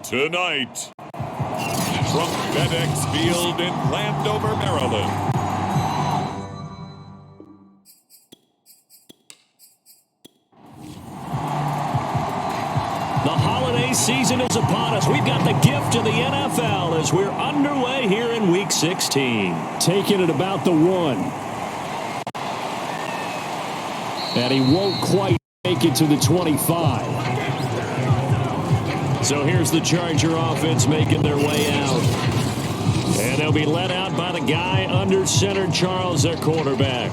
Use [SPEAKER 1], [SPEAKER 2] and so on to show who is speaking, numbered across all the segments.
[SPEAKER 1] tonight. From FedEx Field in Landover, Maryland.
[SPEAKER 2] The holiday season is upon us. We've got the gift of the NFL as we're underway here in Week 16.
[SPEAKER 3] Taking it about the 1. And he won't quite make it to the 25.
[SPEAKER 2] So here's the Charger offense making their way out. And they'll be led out by the guy under center, Charles, their quarterback.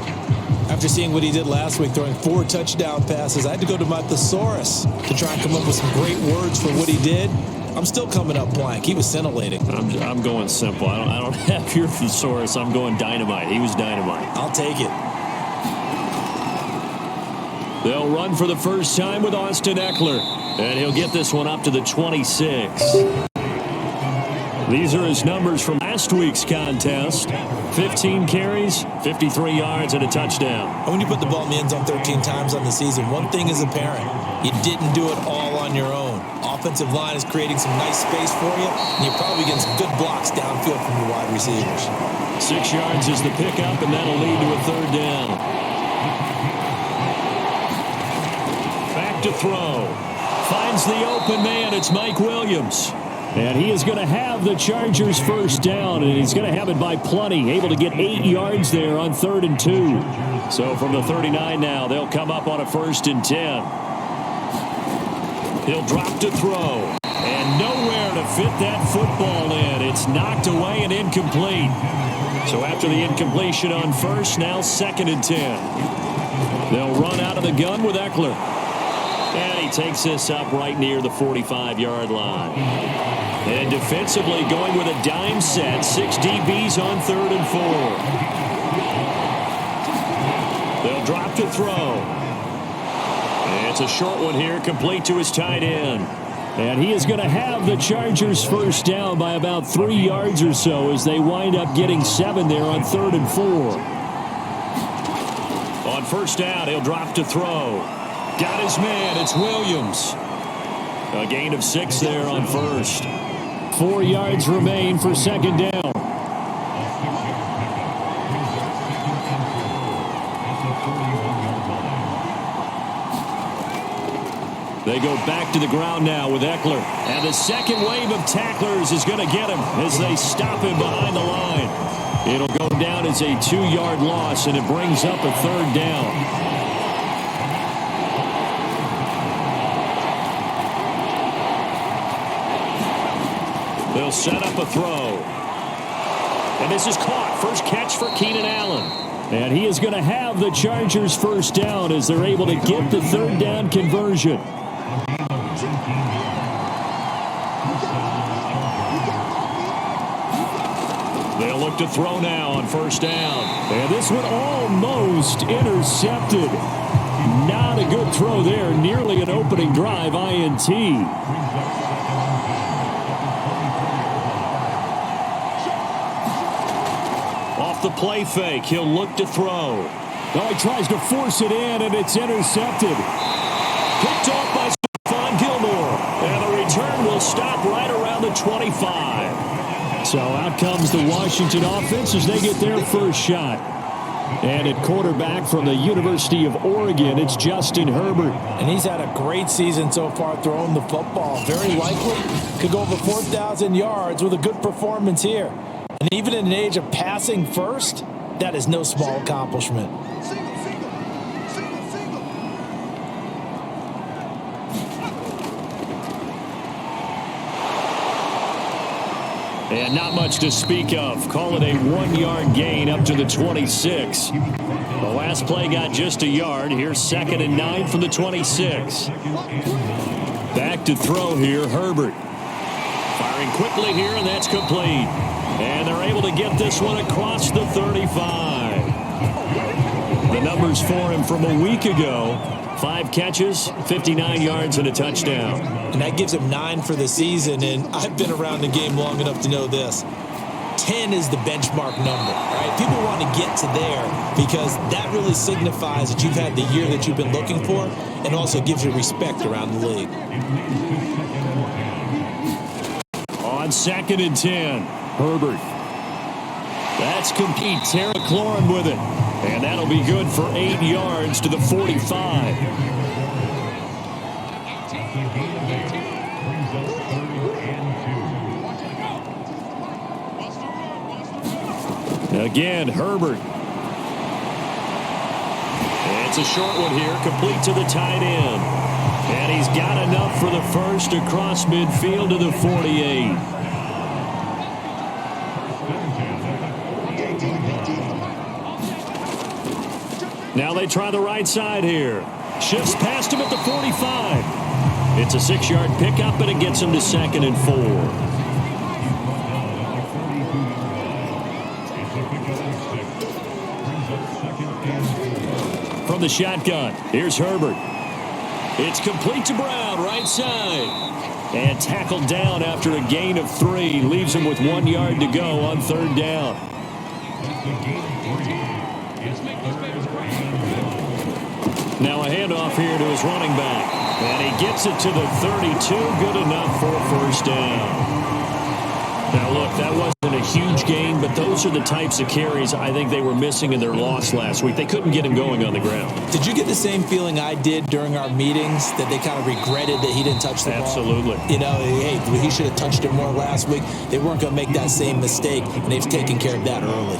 [SPEAKER 4] After seeing what he did last week, throwing 4 touchdown passes, I had to go to my thesaurus to try and come up with some great words for what he did. I'm still coming up blank. He was scintillating.
[SPEAKER 2] I'm going simple. I don't have your thesaurus. I'm going dynamite. He was dynamite.
[SPEAKER 4] I'll take it.
[SPEAKER 2] They'll run for the first time with Austin Eckler. And he'll get this one up to the 26. These are his numbers from last week's contest. 15 carries, 53 yards, and a touchdown.
[SPEAKER 4] And when you put the ball in the end zone 13 times on the season, one thing is apparent. You didn't do it all on your own. Offensive line is creating some nice space for you, and you're probably getting some good blocks downfield from your wide receivers.
[SPEAKER 2] 6 yards is the pickup, and that'll lead to a third down. Back to throw. Finds the open man. It's Mike Williams.
[SPEAKER 3] And he is going to have the Chargers first down, and he's going to have it by plenty. Able to get 8 yards there on 3rd and 2.
[SPEAKER 2] So from the 39 now, they'll come up on a 1st and 10. He'll drop to throw. And nowhere to fit that football in. It's knocked away and incomplete. So after the incompletion on 1st, now 2nd and 10. They'll run out of the gun with Eckler. And he takes this up right near the 45-yard line. And defensively going with a dime set. 6 DBs on 3rd and 4. They'll drop to throw. And it's a short one here, complete to his tight end.
[SPEAKER 3] And he is going to have the Chargers first down by about 3 yards or so as they wind up getting 7 there on 3rd and 4.
[SPEAKER 2] On 1st down, he'll drop to throw. Got his man. It's Williams. A gain of 6 there on 1st.
[SPEAKER 3] 4 yards remain for 2nd down.
[SPEAKER 2] They go back to the ground now with Eckler. And the second wave of tacklers is going to get him as they stop him behind the line. It'll go down as a 2-yard loss, and it brings up a 3rd down. They'll set up a throw. And this is caught. First catch for Keenan Allen.
[SPEAKER 3] And he is going to have the Chargers first down as they're able to get the 3rd down conversion.
[SPEAKER 2] They'll look to throw now on 1st down.
[SPEAKER 3] And this one almost intercepted. Not a good throw there. Nearly an opening drive INT.
[SPEAKER 2] The play fake. He'll look to throw.
[SPEAKER 3] Oh, he tries to force it in, and it's intercepted.
[SPEAKER 2] Picked off by Stephon Gilmore. And the return will stop right around the 25.
[SPEAKER 3] So out comes the Washington offense as they get their first shot. And at quarterback from the University of Oregon, it's Justin Herbert.
[SPEAKER 4] And he's had a great season so far throwing the football. Very likely could go over 4,000 yards with a good performance here. And even in an age of passing first, that is no small accomplishment.
[SPEAKER 2] And not much to speak of. Call it a 1-yard gain up to the 26. The last play got just a yard. Here's 2nd and 9 from the 26. Back to throw here, Herbert. Firing quickly here, and that's complete. And they're able to get this one across the 35. The numbers for him from a week ago. 5 catches, 59 yards, and a touchdown.
[SPEAKER 4] And that gives him 9 for the season, and I've been around the game long enough to know this. 10 is the benchmark number, right? People want to get to there because that really signifies that you've had the year that you've been looking for and also gives you respect around the league.
[SPEAKER 3] On 2nd and 10, Herbert. That's complete. Terry McLaurin with it. And that'll be good for 8 yards to the 45. Again, Herbert. It's a short one here, complete to the tight end. And he's got enough for the first across midfield to the 48. Now they try the right side here. Shifts past him at the 45. It's a 6-yard pickup, and it gets him to 2nd and 4. From the shotgun, here's Herbert. It's complete to Brown, right side. And tackled down after a gain of 3. Leaves him with 1 yard to go on 3rd down. Now a handoff here to his running back. And he gets it to the 32. Good enough for a 1st down. Now, look, that wasn't a huge gain, but those are the types of carries I think they were missing in their loss last week. They couldn't get him going on the ground.
[SPEAKER 4] Did you get the same feeling I did during our meetings, that they kind of regretted that he didn't touch the ball?
[SPEAKER 2] Absolutely.
[SPEAKER 4] You know, hey, he should have touched it more last week. They weren't going to make that same mistake, and they've taken care of that early.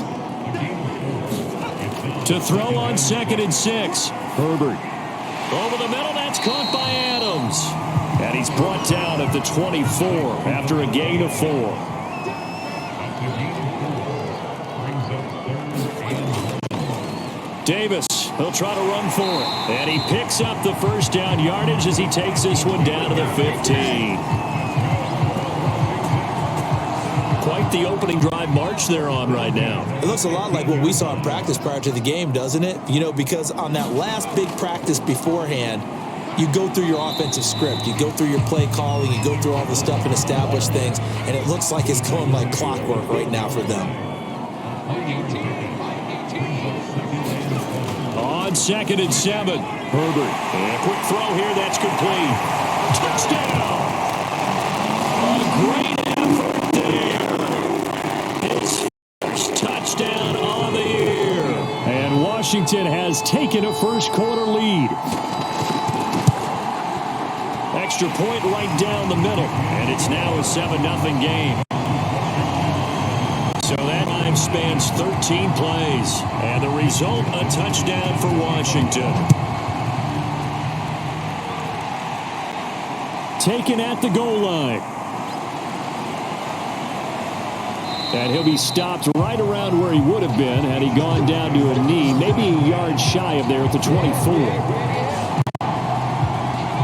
[SPEAKER 3] To throw on 2nd and 6, Herbert. Over the middle, that's caught by Adams. And he's brought down at the 24 after a gain of 4. Davis, he'll try to run for it. And he picks up the 1st down yardage as he takes this one down to the 15. Quite the opening drive march they're on right now.
[SPEAKER 4] It looks a lot like what we saw in practice prior to the game, doesn't it? You know, because on that last big practice beforehand, you go through your offensive script. You go through your play calling. You go through all the stuff and establish things. And it looks like it's going like clockwork right now for them.
[SPEAKER 3] On 2nd and 7, Herbert. And a quick throw here, that's complete. Touchdown! A great effort there. His first touchdown on the year. And Washington has taken a first quarter lead. Extra point right down the middle. And it's now a 7-0 game. So that time spans 13 plays. And the result, a touchdown for Washington. Taken at the goal line. And he'll be stopped right around where he would have been had he gone down to a knee, maybe a yard shy of there at the 24.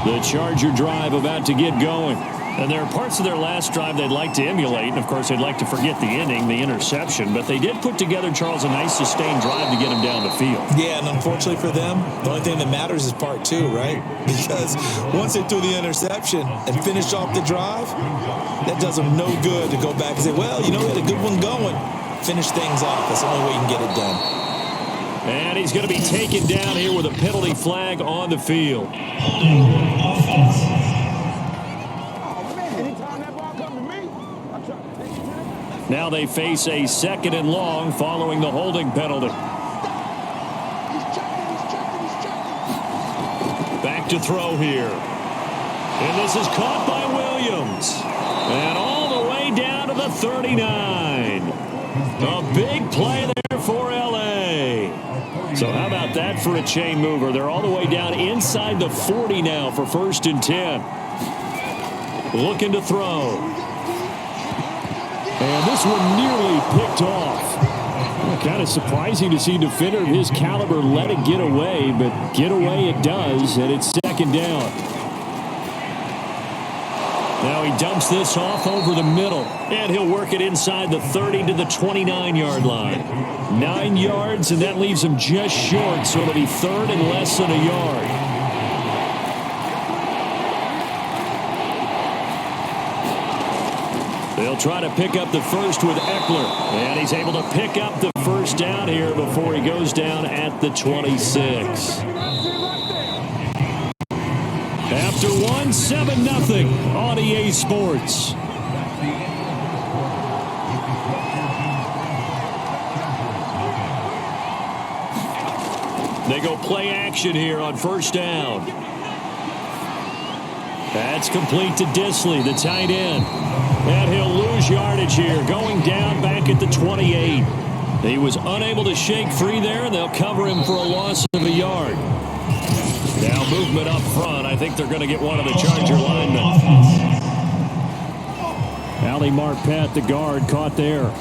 [SPEAKER 3] The Charger drive about to get going. And there are parts of their last drive they'd like to emulate. And, of course, they'd like to forget the inning, the interception. But they did put together, Charles, a nice sustained drive to get him down the field.
[SPEAKER 4] Yeah, and unfortunately for them, the only thing that matters is part 2, right? Because once they threw the interception and finished off the drive, that does them no good to go back and say, well, you know, we had a good one going. Finish things off. That's the only way you can get it done.
[SPEAKER 3] And he's going to be taken down here with a penalty flag on the field. Now they face a 2nd and long following the holding penalty. Back to throw here. And this is caught by Williams. And all the way down to the 39. A big play there for L.A. So how about that for a chain mover? They're all the way down inside the 40 now for 1st and 10. Looking to throw. And this one nearly picked off. Well, kind of surprising to see a defender of his caliber let it get away, but get away it does, and it's 2nd down. Now he dumps this off over the middle, and he'll work it inside the 30 to the 29-yard line. 9 yards, and that leaves him just short, so it'll be 3rd and less than a yard. They'll try to pick up the first with Eckler, and he's able to pick up the 1st down here before he goes down at the 26. After 1, 7-0 on EA Sports. They go play action here on first down. That's complete to Disley, the tight end. And he'll lose yardage here, going down back at the 28. He was unable to shake free there, and they'll cover him for a loss of a yard. Now movement up front. I think they're going to get one of the Charger linemen. Ali Marpet, the guard, caught there.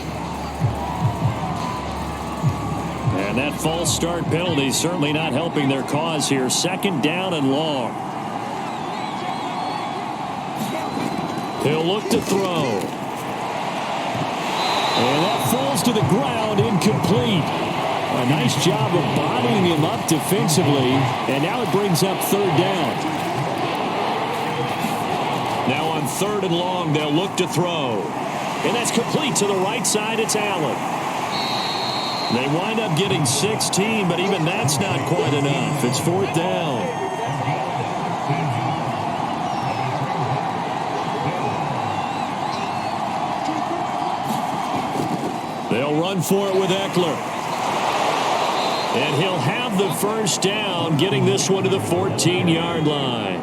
[SPEAKER 3] And that false start penalty certainly not helping their cause here. Second down and long. He'll look to throw. And that falls to the ground, incomplete. A nice job of bodying him up defensively. And now it brings up third down. Now on third and long, they'll look to throw. And that's complete to the right side. It's Allen. They wind up getting 16, but even that's not quite enough. It's fourth down. They'll run for it with Eckler. And he'll have the first down, getting this one to the 14-yard line.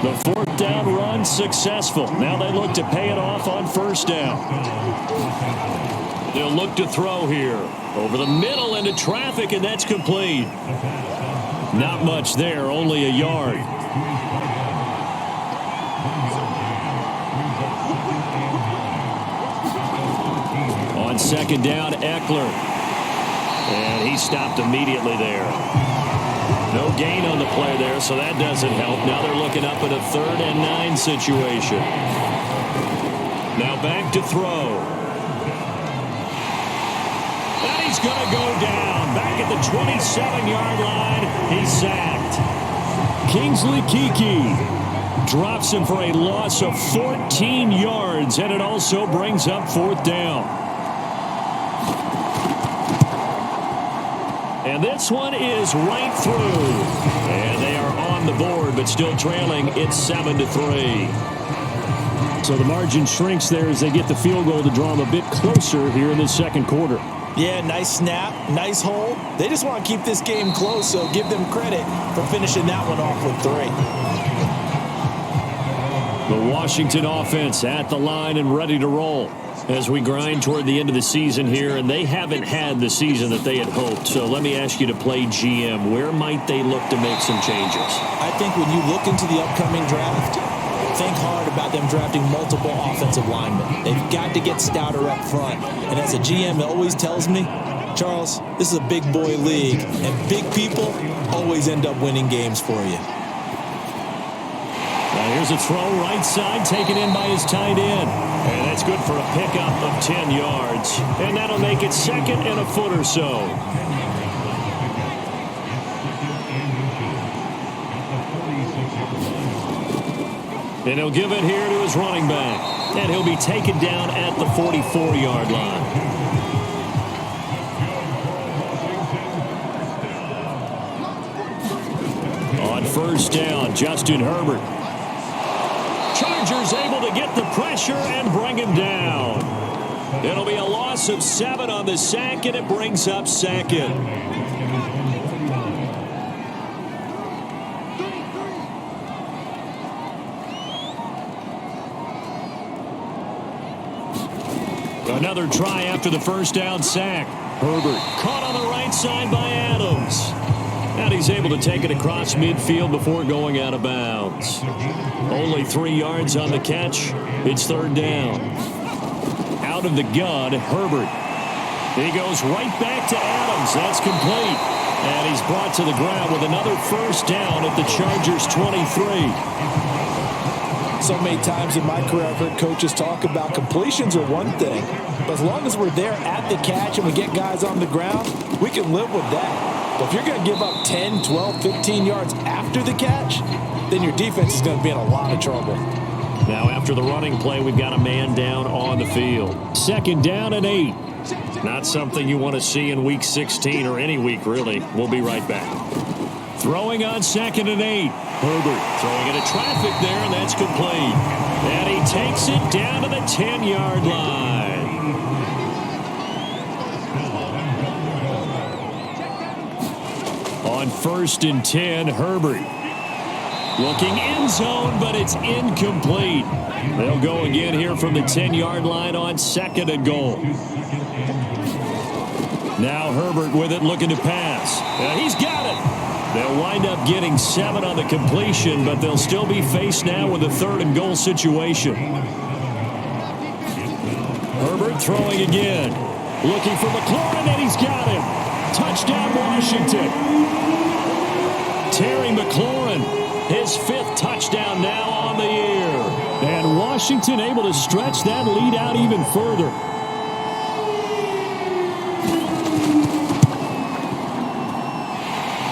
[SPEAKER 3] The fourth down run successful. Now they look to pay it off on first down. They'll look to throw here. Over the middle into traffic, and that's complete. Not much there, only a yard. On second down, Eckler. And he stopped immediately there. No gain on the play there, so that doesn't help. Now they're looking up at a 3rd and 9 situation. Now back to throw. And he's going to go down. Back at the 27-yard line, he's sacked. Kingsley Keke drops him for a loss of 14 yards, and it also brings up fourth down. And this one is right through. And they are on the board, but still trailing. It's 7-3. So the margin shrinks there as they get the field goal to draw them a bit closer here in the second quarter.
[SPEAKER 4] Yeah, nice snap, nice hold. They just want to keep this game close, so give them credit for finishing that one off with 3.
[SPEAKER 3] The Washington offense at the line and ready to roll as we grind toward the end of the season here, and they haven't had the season that they had hoped. So let me ask you to play GM. Where might they look to make some changes?
[SPEAKER 4] I think when you look into the upcoming draft, think hard about them drafting multiple offensive linemen. They've got to get stouter up front. And as a GM, it always tells me, Charles, this is a big boy league, and big people always end up winning games for you.
[SPEAKER 3] Now here's a throw right side taken in by his tight end. And that's good for a pickup of 10 yards. And that'll make it second and a foot or so. And he'll give it here to his running back. And he'll be taken down at the 44-yard line. On first down, Justin Herbert. Chargers able to get the pressure and bring him down. It'll be a loss of 7 on the sack, and it brings up second. Another try after the first down sack. Herbert caught on the right side by Adams. And he's able to take it across midfield before going out of bounds. Only 3 yards on the catch. It's third down. Out of the gun, Herbert. He goes right back to Adams. That's complete. And he's brought to the ground with another first down at the Chargers' 23.
[SPEAKER 4] So many times in my career I've heard coaches talk about completions are one thing, but as long as we're there at the catch and we get guys on the ground, we can live with that. But if you're going to give up 10, 12, 15 yards after the catch, then your defense is going to be in a lot of trouble.
[SPEAKER 3] Now after the running play, we've got a man down on the field. Second down and 8. Not something you want to see in week 16 or any week, really. We'll be right back. Throwing on second and 8. Herbert throwing into traffic there, and that's complete. And he takes it down to the 10-yard line.
[SPEAKER 2] On 1st and 10, Herbert. Looking end zone, but it's incomplete. They'll go again here from the 10-yard line on 2nd and goal. Now Herbert with it, looking to pass. He's got it. They'll wind up getting 7 on the completion, but they'll still be faced now with a 3rd and goal situation. Herbert throwing again. Looking for McLaurin, and he's got him. Touchdown, Washington. Terry McLaurin, his 5th touchdown now on the year. And Washington able to stretch that lead out even further.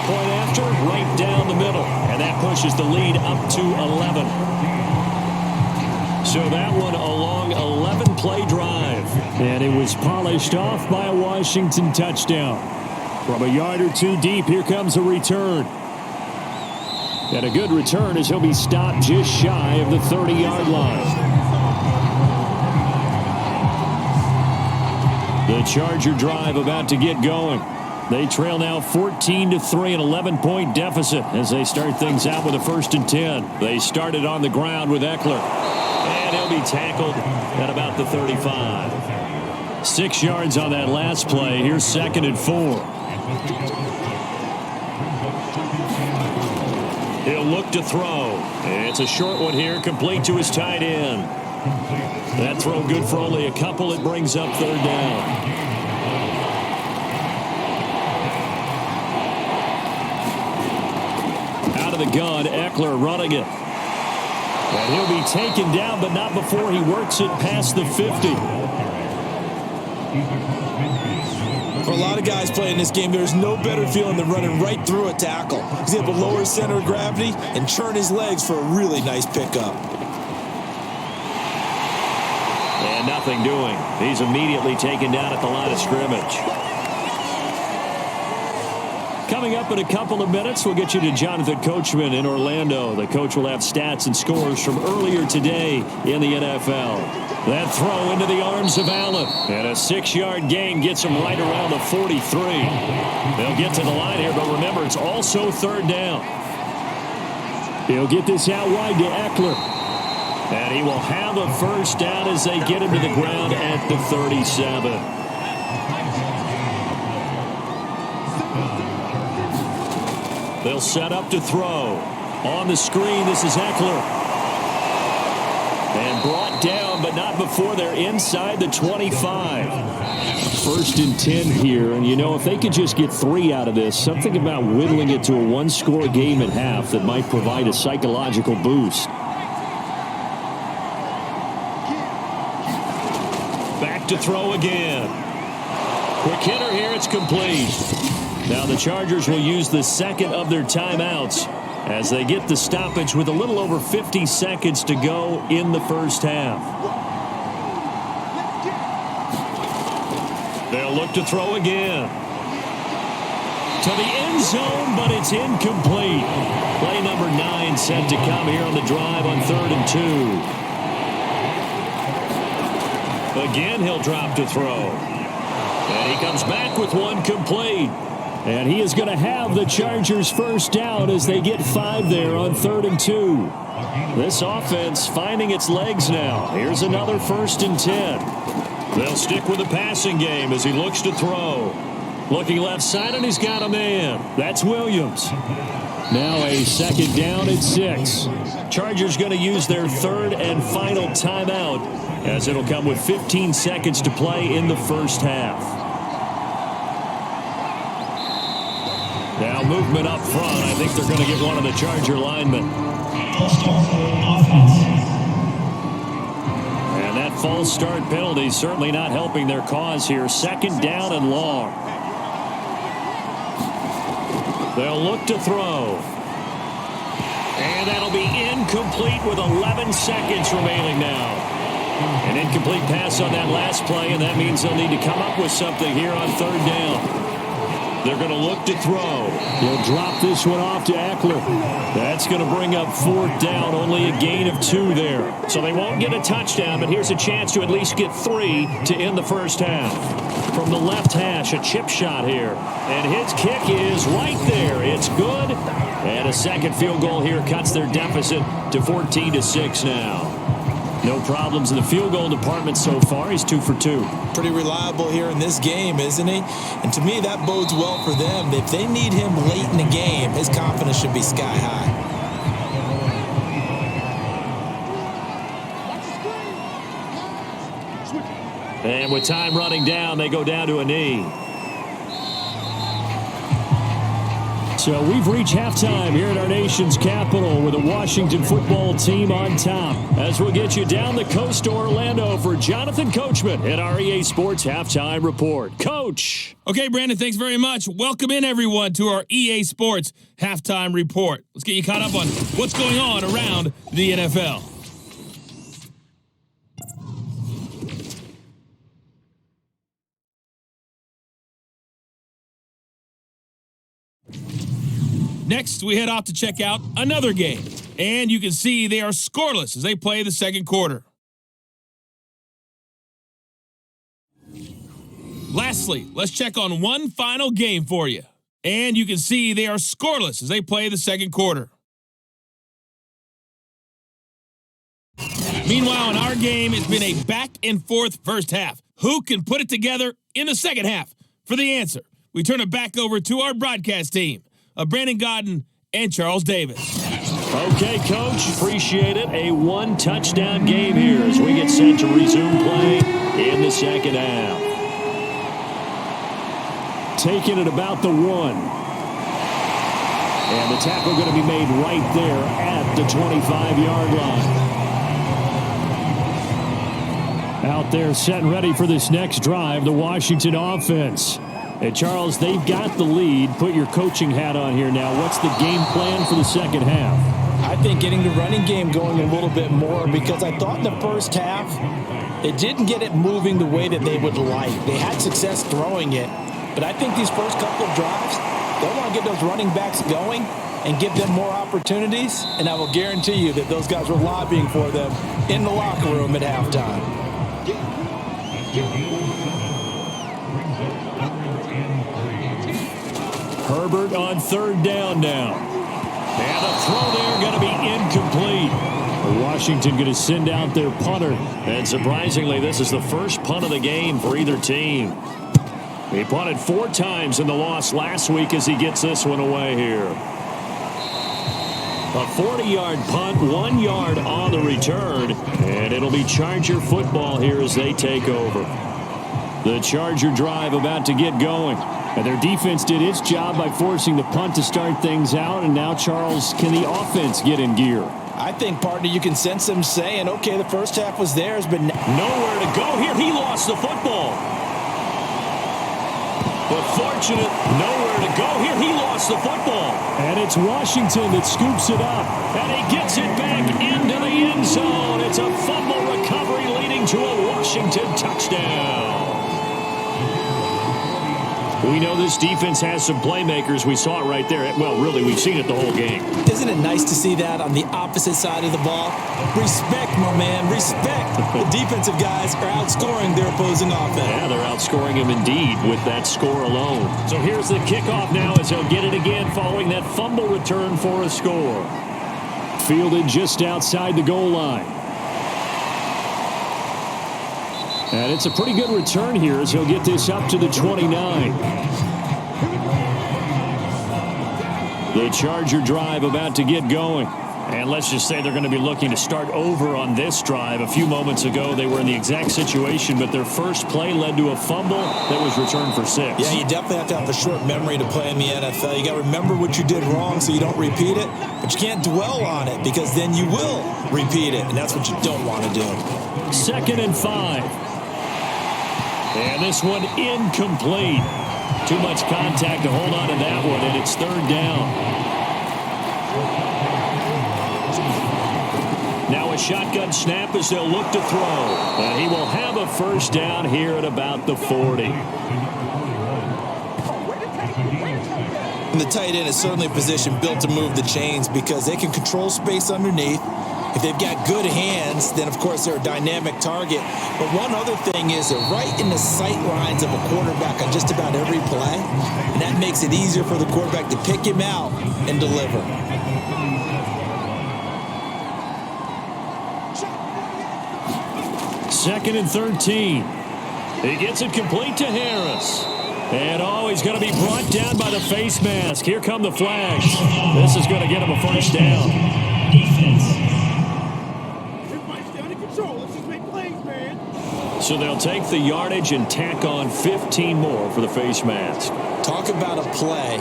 [SPEAKER 2] Point after, right down the middle. And that pushes the lead up to 11. So that one a long 11-play drive. And it was polished off by a Washington touchdown. From a yard or 2 deep, here comes a return. And a good return as he'll be stopped just shy of the 30-yard line. The Charger drive about to get going. They trail now 14-3, an 11-point deficit as they start things out with a 1st and 10. They started on the ground with Eckler. And he'll be tackled at about the 35. 6 yards on that last play. Here's 2nd and 4. He'll look to throw. It's a short one here, complete to his tight end. That throw good for only a couple. It brings up 3rd down. Out of the gun, Eckler running it. And he'll be taken down, but not before he works it past the 50.
[SPEAKER 4] For a lot of guys playing this game, there's no better feeling than running right through a tackle. He's able to lower his center of gravity and churn his legs for a really nice pickup.
[SPEAKER 2] And nothing doing. He's immediately taken down at the line of scrimmage. Coming up in a couple of minutes, we'll get you to Jonathan Coachman in Orlando. The coach will have stats and scores from earlier today in the NFL. That throw into the arms of Allen. And a 6-yard gain gets him right around the 43. They'll get to the line here, but remember, it's also 3rd down. He'll get this out wide to Eckler. And he will have a 1st down as they get him to the ground at the 37. They'll set up to throw. On the screen, this is Eckler. And brought down, but not before they're inside the 25. 1st and 10 here. And, you know, if they could just get 3 out of this, something about whittling it to a 1-score game at half that might provide a psychological boost. Back to throw again. Quick hitter here. It's complete. Now the Chargers will use the 2nd of their timeouts as they get the stoppage with a little over 50 seconds to go in the 1st half. They'll look to throw again. To the end zone, but it's incomplete. Play number 9 set to come here on the drive on 3rd and 2. Again, he'll drop to throw. And he comes back with one complete. And he is going to have the Chargers 1st down as they get 5 there on 3rd and 2. This offense finding its legs now. Here's another 1st and 10. They'll stick with the passing game as he looks to throw. Looking left side, and he's got a man. That's Williams. Now a 2nd down at 6. Chargers going to use their 3rd and final timeout as it'll come with 15 seconds to play in the 1st half. Now movement up front. I think they're going to get one of the Charger linemen. And that false start penalty certainly not helping their cause here. 2nd down and long. They'll look to throw. And that'll be incomplete with 11 seconds remaining now. An incomplete pass on that last play, and that means they'll need to come up with something here on 3rd down. They're going to look to throw. He'll drop this one off to Eckler. That's going to bring up 4th down. Only a gain of 2 there. So they won't get a touchdown, but here's a chance to at least get 3 to end the first half. From the left hash, a chip shot here. And his kick is right there. It's good. And a second field goal here cuts their deficit to 14-6 now. No problems in the field goal department so far. He's 2 for 2.
[SPEAKER 4] Pretty reliable here in this game, isn't he? And to me, that bodes well for them. If they need him late in the game, his confidence should be sky high.
[SPEAKER 2] And with time running down, they go down to a knee. So we've reached halftime here at our nation's capital with the Washington football team on top. As we'll get you down the coast to Orlando for Jonathan Coachman at our EA Sports Halftime Report. Coach.
[SPEAKER 5] Okay, Brandon, thanks very much. Welcome in, everyone, to our EA Sports Halftime Report. Let's get you caught up on what's going on around the NFL. Next, we head off to check out another game. And you can see they are scoreless as they play the second quarter. Lastly, let's check on one final game for you. And you can see they are scoreless as they play the second quarter. Meanwhile, in our game, it's been a back-and-forth first half. Who can put it together in the second half? For the answer, we turn it back over to our broadcast team of Brandon Godden and Charles Davis.
[SPEAKER 2] Okay, Coach, appreciate it. A one-touchdown game here as we get set to resume play in the second half. Taking it about the 1. And the tackle going to be made right there at the 25-yard line. Out there set and ready for this next drive, the Washington offense. Hey, Charles, they've got the lead. Put your coaching hat on here now. What's the game plan for the second half?
[SPEAKER 4] I think getting the running game going a little bit more because I thought in the first half they didn't get it moving the way that they would like. They had success throwing it, but I think these first couple of drives, they want to get those running backs going and give them more opportunities, and I will guarantee you that those guys were lobbying for them in the locker room at halftime.
[SPEAKER 2] Herbert on 3rd down now. And the throw there going to be incomplete. Washington going to send out their punter. And surprisingly, this is the first punt of the game for either team. He punted 4 times in the loss last week as he gets this one away here. A 40-yard punt, 1 yard on the return. And it'll be Charger football here as they take over. The Charger drive about to get going. And their defense did its job by forcing the punt to start things out. And now, Charles, can the offense get in gear?
[SPEAKER 4] I think, partner, you can sense them saying, okay, the first half was theirs, but
[SPEAKER 2] nowhere to go here. He lost the football. But fortunate, nowhere to go here. He lost the football. And it's Washington that scoops it up. And he gets it back into the end zone. It's a fumble recovery leading to a Washington touchdown. We know this defense has some playmakers. We saw it right there. Well, really, we've seen it the whole game.
[SPEAKER 4] Isn't it nice to see that on the opposite side of the ball? Respect, my man, respect. The defensive guys are outscoring their opposing offense.
[SPEAKER 2] Yeah, they're outscoring him indeed with that score alone. So here's the kickoff now as he'll get it again following that fumble return for a score. Fielded just outside the goal line. And it's a pretty good return here as he'll get this up to the 29. The Charger drive about to get going. And let's just say they're going to be looking to start over on this drive. A few moments ago, they were in the exact situation, but their first play led to a fumble that was returned for 6.
[SPEAKER 4] Yeah, you definitely have to have a short memory to play in the NFL. You got to remember what you did wrong so you don't repeat it, but you can't dwell on it because then you will repeat it, and that's what you don't want to do.
[SPEAKER 2] 2nd and 5. And this one incomplete. Too much contact to hold on to that one, and it's 3rd down. Now a shotgun snap as they'll look to throw. And he will have a first down here at about the 40.
[SPEAKER 4] And the tight end is certainly a position built to move the chains because they can control space underneath. If they've got good hands, then, of course, they're a dynamic target. But one other thing is they're right in the sight lines of a quarterback on just about every play. And that makes it easier for the quarterback to pick him out and deliver.
[SPEAKER 3] Second and 13. He gets it complete to Harris. And he's going to be brought down by the face mask. Here come the flags. This is going to get him a first down.
[SPEAKER 6] Everybody's down in control. Let's just make plays, man.
[SPEAKER 3] So they'll take the yardage and tack on 15 more for the face mask.
[SPEAKER 4] Talk about a play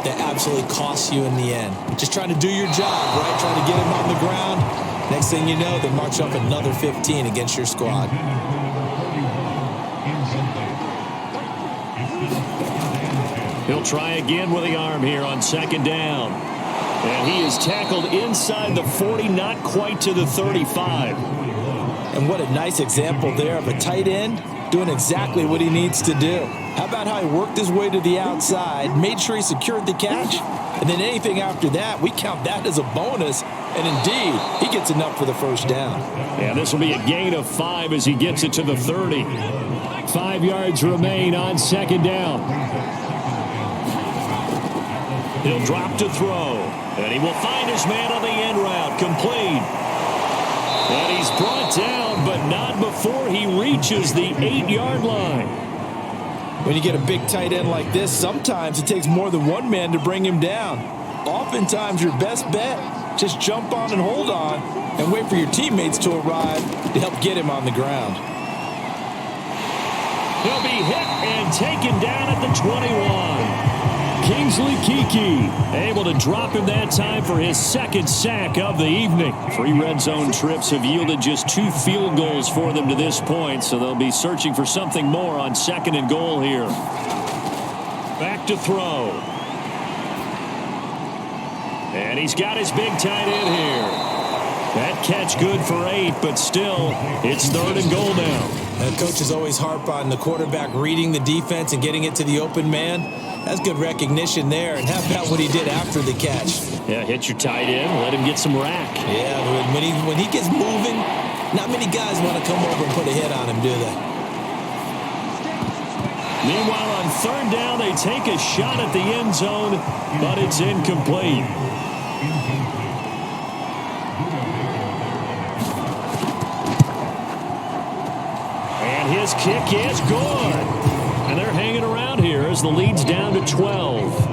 [SPEAKER 4] that absolutely costs you in the end. Just trying to do your job, right? Trying to get him on the ground. Next thing you know, they march up another 15 against your squad.
[SPEAKER 3] He'll try again with the arm here on second down. And he is tackled inside the 40, not quite to the 35.
[SPEAKER 4] And what a nice example there of a tight end doing exactly what he needs to do. How about how he worked his way to the outside, made sure he secured the catch, and then anything after that, we count that as a bonus. And indeed, he gets enough for the first down.
[SPEAKER 3] And this will be a gain of 5 as he gets it to the 30. 5 yards remain on second down. He'll drop to throw, and he will find his man on the end route, complete. And he's brought down, but not before he reaches the 8-yard line.
[SPEAKER 4] When you get a big tight end like this, sometimes it takes more than one man to bring him down. Oftentimes, your best bet, just jump on and hold on and wait for your teammates to arrive to help get him on the ground.
[SPEAKER 3] He'll be hit and taken down at the 21. Kingsley Kiki able to drop him that time for his second sack of the evening. 3 red zone trips have yielded just 2 field goals for them to this point, so they'll be searching for something more on second and goal here. Back to throw. And he's got his big tight end here. That catch good for 8, but still, it's third and goal now.
[SPEAKER 4] Coaches always harp on the quarterback reading the defense and getting it to the open man. That's good recognition there. And how about what he did after the catch?
[SPEAKER 3] Yeah, hit your tight end, let him get some rack.
[SPEAKER 4] Yeah, when he gets moving, not many guys want to come over and put a hit on him, do they?
[SPEAKER 3] Meanwhile, on third down, they take a shot at the end zone, but it's incomplete. And his kick is good. And they're hanging around here as the lead's down to 12.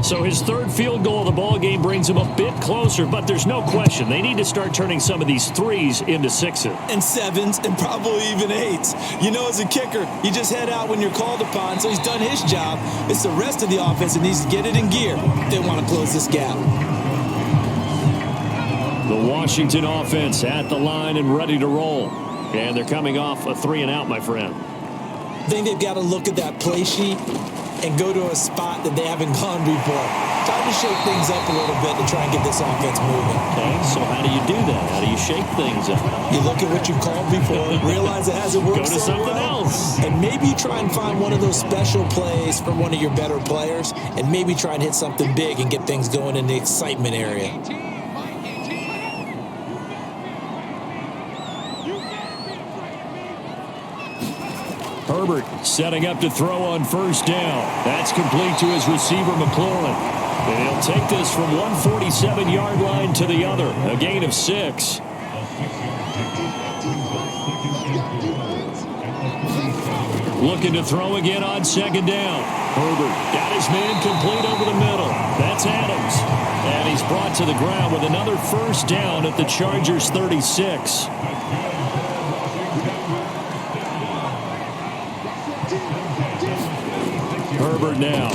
[SPEAKER 3] So his third field goal of the ball game brings him a bit closer, but there's no question they need to start turning some of these 3s into 6s.
[SPEAKER 4] And 7s and probably even 8s. You know, as a kicker, you just head out when you're called upon, so he's done his job. It's the rest of the offense that needs to get it in gear if they want to close this gap.
[SPEAKER 3] The Washington offense at the line and ready to roll. And they're coming off a 3-and-out, my friend.
[SPEAKER 4] I think they've got to look at that play sheet and go to a spot that they haven't gone before. Time to shake things up a little bit to try and get this offense moving.
[SPEAKER 3] Okay, so how do you do that? How do you shake things up?
[SPEAKER 4] You look at what you called before, realize it hasn't worked
[SPEAKER 3] Go to
[SPEAKER 4] so
[SPEAKER 3] something
[SPEAKER 4] well,
[SPEAKER 3] else.
[SPEAKER 4] and maybe try and find one of those special plays from one of your better players, and maybe try and hit something big and get things going in the excitement area.
[SPEAKER 3] Herbert setting up to throw on first down. That's complete to his receiver, McLaurin. And he'll take this from one 47-yard line to the other. A gain of 6. Looking to throw again on second down. Herbert got his man complete over the middle. That's Adams. And he's brought to the ground with another first down at the Chargers' 36. Herbert now.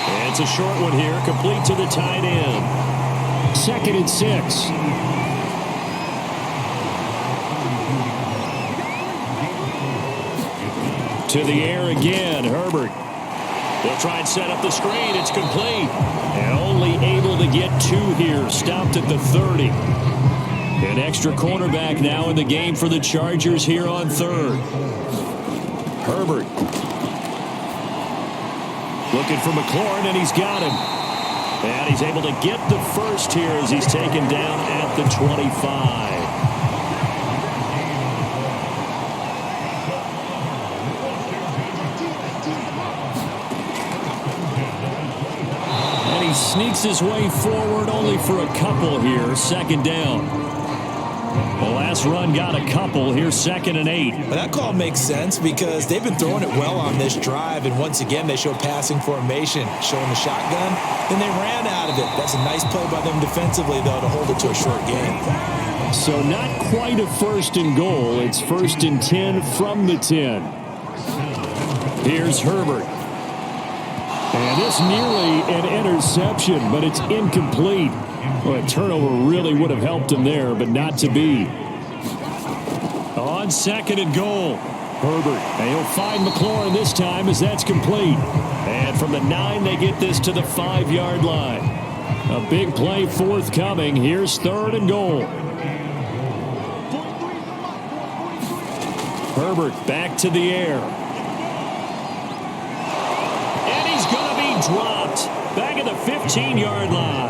[SPEAKER 3] And it's a short one here, complete to the tight end. Second and 6. To the air again, Herbert. They'll try and set up the screen. It's complete. And only able to get 2 here. Stopped at the 30. And
[SPEAKER 2] An extra cornerback now in the game for the Chargers here on third. Herbert. Looking for McLaurin, and he's got him. And he's able to get the first here as he's taken down at the 25. And he sneaks his way forward only for a couple here. Second down. The last run got a couple. Here's 2nd and 8.
[SPEAKER 4] Well, that call makes sense because they've been throwing it well on this drive, and once again they show passing formation, showing the shotgun. Then they ran out of it. That's a nice play by them defensively, though, to hold it to a short game.
[SPEAKER 2] So not quite a 1st and goal. It's 1st and 10 from the 10. Here's Herbert. And this nearly an interception, but it's incomplete. Well, a turnover really would have helped him there, but not to be. On 2nd and goal, Herbert. And he'll find McLaurin this time as that's complete. And from the 9, they get this to the 5-yard line. A big play forthcoming. Here's 3rd and goal. Herbert back to the air. And he's going to be dropped. Back at the 15-yard line.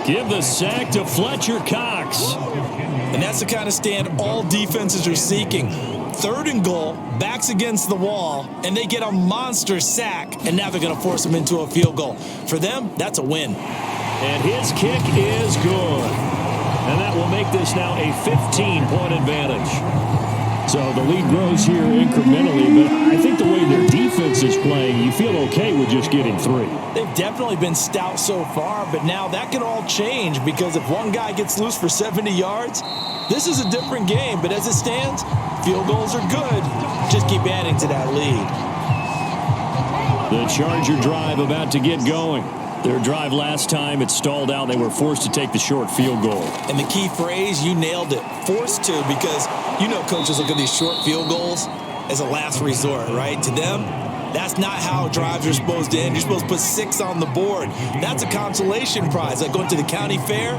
[SPEAKER 2] Give the sack to Fletcher Cox.
[SPEAKER 4] And that's the kind of stand all defenses are seeking. 3rd and goal, backs against the wall, and they get a monster sack, and now they're going to force them into a field goal. For them, that's a win.
[SPEAKER 2] And his kick is good. And that will make this now a 15-point advantage. So the lead grows here incrementally, but I think the way their defense is playing, you feel okay with just getting 3.
[SPEAKER 4] They've definitely been stout so far, but now that can all change because if one guy gets loose for 70 yards, this is a different game. But as it stands, field goals are good. Just keep adding to that lead.
[SPEAKER 2] The Charger drive about to get going. Their drive last time, it stalled out. They were forced to take the short field goal.
[SPEAKER 4] And the key phrase, you nailed it. Forced to, because you know coaches look at these short field goals as a last resort, right? To them, that's not how drives are supposed to end. You're supposed to put 6 on the board. That's a consolation prize. Like going to the county fair,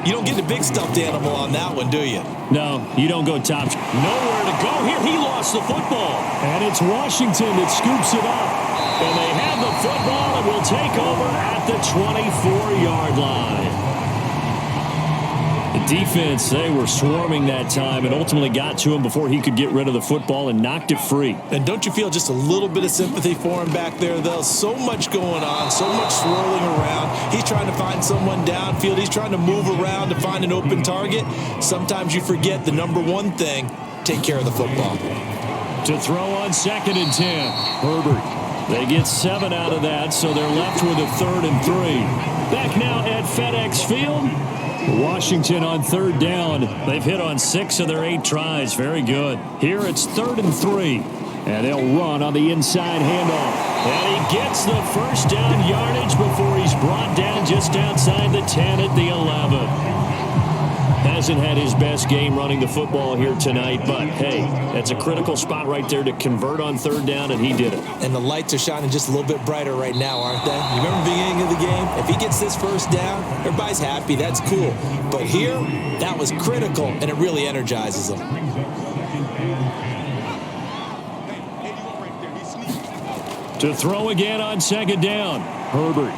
[SPEAKER 4] you don't get the big stuffed animal on that one, do you?
[SPEAKER 2] No, you don't go top. Nowhere to go here. He lost the football. And it's Washington that scoops it up. And they have the football and will take over at the 24-yard line. The defense, they were swarming that time and ultimately got to him before he could get rid of the football and knocked it free.
[SPEAKER 4] And don't you feel just a little bit of sympathy for him back there, though? So much going on, so much swirling around. He's trying to find someone downfield. He's trying to move around to find an open target. Sometimes you forget the number one thing, take care of the football.
[SPEAKER 2] To throw on 2nd and 10, Herbert. They get 7 out of that, so they're left with a 3rd and 3. Back now at FedEx Field. Washington on 3rd down. They've hit on 6 of their 8 tries. Very good. Here it's 3rd and 3. And they'll run on the inside handoff. And he gets the first down yardage before he's brought down just outside the 10 at the 11. Hasn't had his best game running the football here tonight, but hey, that's a critical spot right there to convert on 3rd down, and he did it.
[SPEAKER 4] And the lights are shining just a little bit brighter right now, aren't they? You remember the beginning of the game? If he gets this first down, everybody's happy. That's cool. But here, that was critical, and it really energizes them.
[SPEAKER 2] To throw again on 2nd down, Herbert.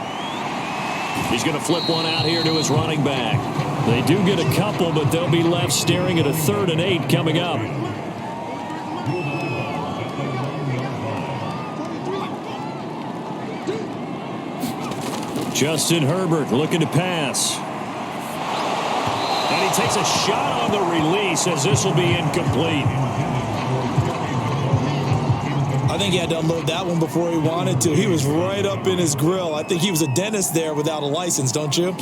[SPEAKER 2] He's going to flip one out here to his running back. They do get a couple, but they'll be left staring at a 3rd and 8 coming up. Justin Herbert looking to pass. And he takes a shot on the release as this will be incomplete.
[SPEAKER 4] I think he had to unload that one before he wanted to. He was right up in his grill. I think he was a dentist there without a license, don't you?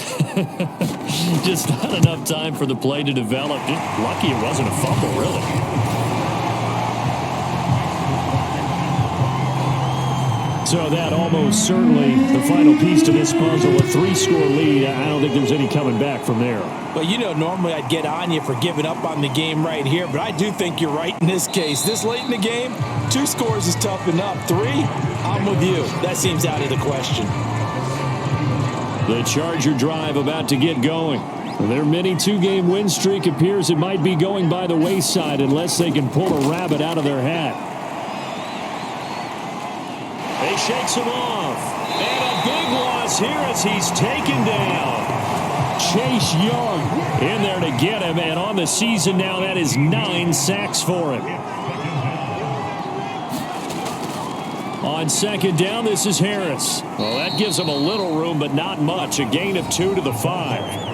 [SPEAKER 2] Just not enough time for the play to develop. Just lucky it wasn't a fumble, really. So that almost certainly the final piece to this puzzle, a 3-score lead. I don't think there's any coming back from there.
[SPEAKER 4] Well, you know, normally I'd get on you for giving up on the game right here, but I do think you're right in this case. This late in the game, 2 scores is tough enough. 3, I'm with you. That seems out of the question.
[SPEAKER 2] The Charger drive about to get going.
[SPEAKER 3] Their mini two-game win streak appears it might be going by the wayside unless they can pull a rabbit out of their hat. He shakes him off. And a big loss here as he's taken down. Chase Young in there to get him. And on the season now, that is 9 sacks for him. On second down, this is Harris. Well, that gives them a little room, but not much. A gain of 2 to the 5.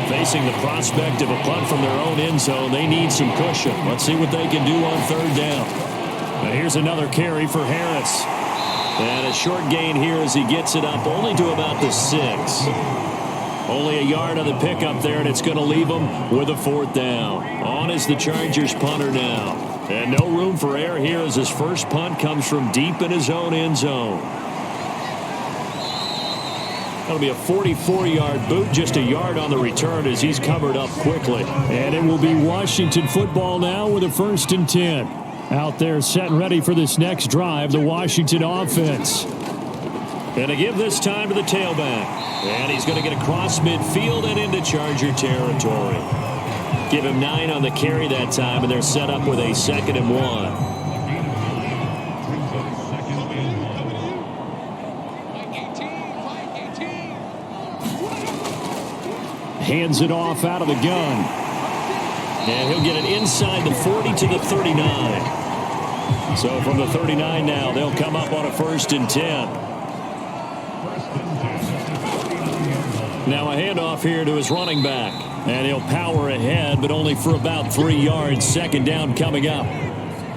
[SPEAKER 3] Facing the prospect of a punt from their own end zone, they need some cushion. Let's see what they can do on third down. And here's another carry for Harris. And a short gain here as he gets it up only to about the 6. Only a yard on the pickup there, and it's going to leave them with a 4th down. On is the Chargers punter now. And no room for error here as his first punt comes from deep in his own end zone. That'll be a 44-yard boot, just a yard on the return as he's covered up quickly. And it will be Washington football now with a 1st and 10. Out there set and ready for this next drive, the Washington offense. And to give this time to the tailback. And he's going to get across midfield and into Charger territory. Give him 9 on the carry that time, and they're set up with a 2nd and 1. Hands it off out of the gun. And he'll get it inside the 40 to the 39. So from the 39 now, they'll come up on a 1st and 10. Now a handoff here to his running back. And he'll power ahead, but only for about 3 yards. 2nd down coming up.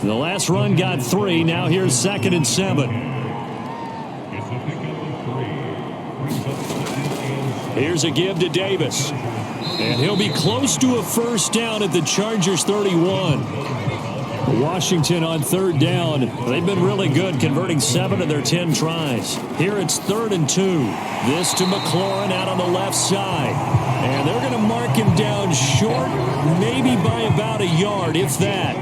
[SPEAKER 3] The last run got 3. Now here's 2nd and 7. Here's a give to Davis. And he'll be close to a 1st down at the Chargers 31. Washington on 3rd down. They've been really good, converting 7 of their 10 tries. Here it's 3rd and 2. This to McLaurin out on the left side. And they're going to mark him down short, maybe by about a yard, if that.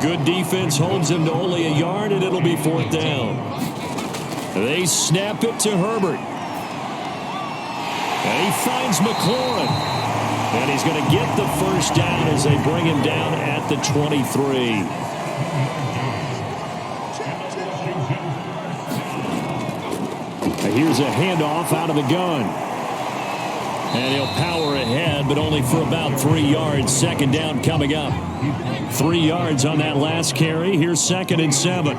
[SPEAKER 3] Good defense holds him to only a yard, and it'll be 4th down. They snap it to Herbert. And he finds McLaurin. And he's going to get the 1st down as they bring him down at the 23. Here's a handoff out of the gun. And he'll power ahead, but only for about 3 yards. 2nd down coming up. 3 yards on that last carry. Here's 2nd and 7.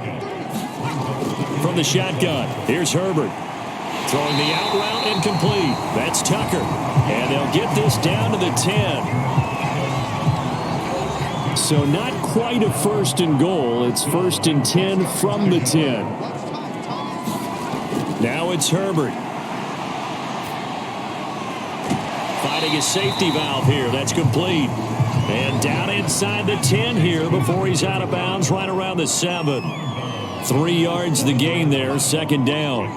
[SPEAKER 3] From the shotgun, here's Herbert. Throwing the out route incomplete. That's Tucker. And they'll get this down to the 10. So not quite a 1st and goal. It's 1st and 10 from the 10. Now it's Herbert. Finding a safety valve here. That's complete. And down inside the 10 here before he's out of bounds right around the 7. 3 yards the gain there, 2nd down.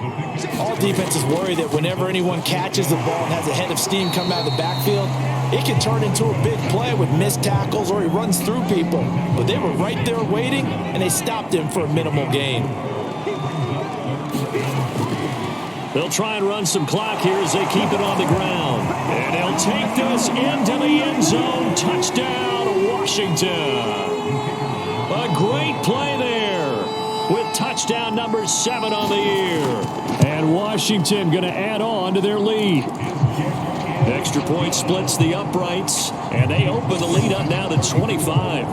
[SPEAKER 4] All defenses worry that whenever anyone catches the ball and has a head of steam come out of the backfield, it can turn into a big play with missed tackles or he runs through people. But they were right there waiting, and they stopped him for a minimal gain.
[SPEAKER 3] They'll try and run some clock here as they keep it on the ground. And he'll take this into the end zone. Touchdown, Washington. A great play there with touchdown number 7 on the year. And Washington going to add on to their lead. Extra point splits the uprights, and they open the lead up now to 25.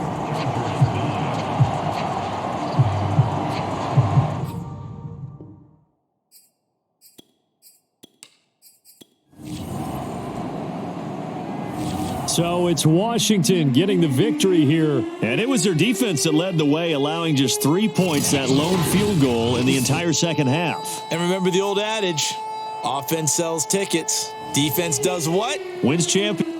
[SPEAKER 3] So it's Washington getting the victory here. And it was their defense that led the way, allowing just 3 points, that lone field goal in the entire second half.
[SPEAKER 4] And remember the old adage, offense sells tickets. Defense does what?
[SPEAKER 3] Wins champion.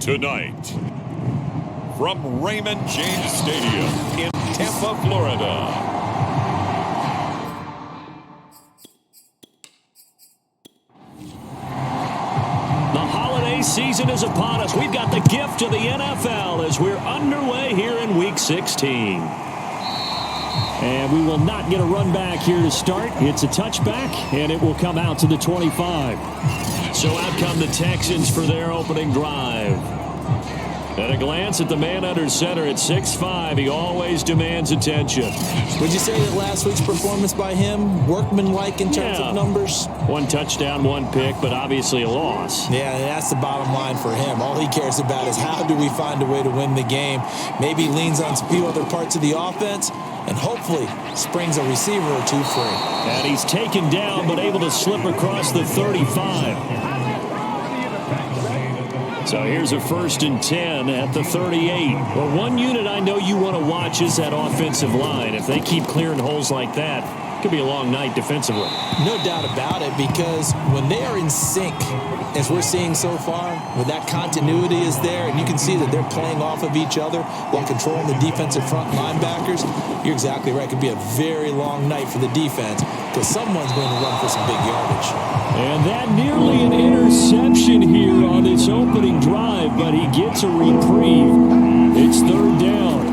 [SPEAKER 1] Tonight, from Raymond James Stadium in Tampa, Florida.
[SPEAKER 2] Season is upon us. We've got the gift of the NFL as we're underway here in Week 16. And we will not get a run back here to start. It's a touchback, and it will come out to the 25. So out come the Texans for their opening drive. At a glance at the man under center at 6'5", he always demands attention.
[SPEAKER 4] Would you say that last week's performance by him, workmanlike in terms of numbers?
[SPEAKER 2] 1 touchdown, 1 pick, but obviously a loss.
[SPEAKER 4] Yeah, that's the bottom line for him. All he cares about is how do we find a way to win the game. Maybe leans on a few other parts of the offense, and hopefully springs a receiver or two free.
[SPEAKER 2] And he's taken down, but able to slip across the 35. So here's a 1st and 10 at the 38. Well, one unit I know you want to watch is that offensive line. If they keep clearing holes like that, it could be a long night defensively.
[SPEAKER 4] No doubt about it, because when they are in sync, as we're seeing so far, when that continuity is there, and you can see that they're playing off of each other while controlling the defensive front linebackers, you're exactly right. It could be a very long night for the defense because someone's going to run for some big yardage.
[SPEAKER 2] And that nearly an interception here on this opening drive, but he gets a reprieve. It's 3rd down.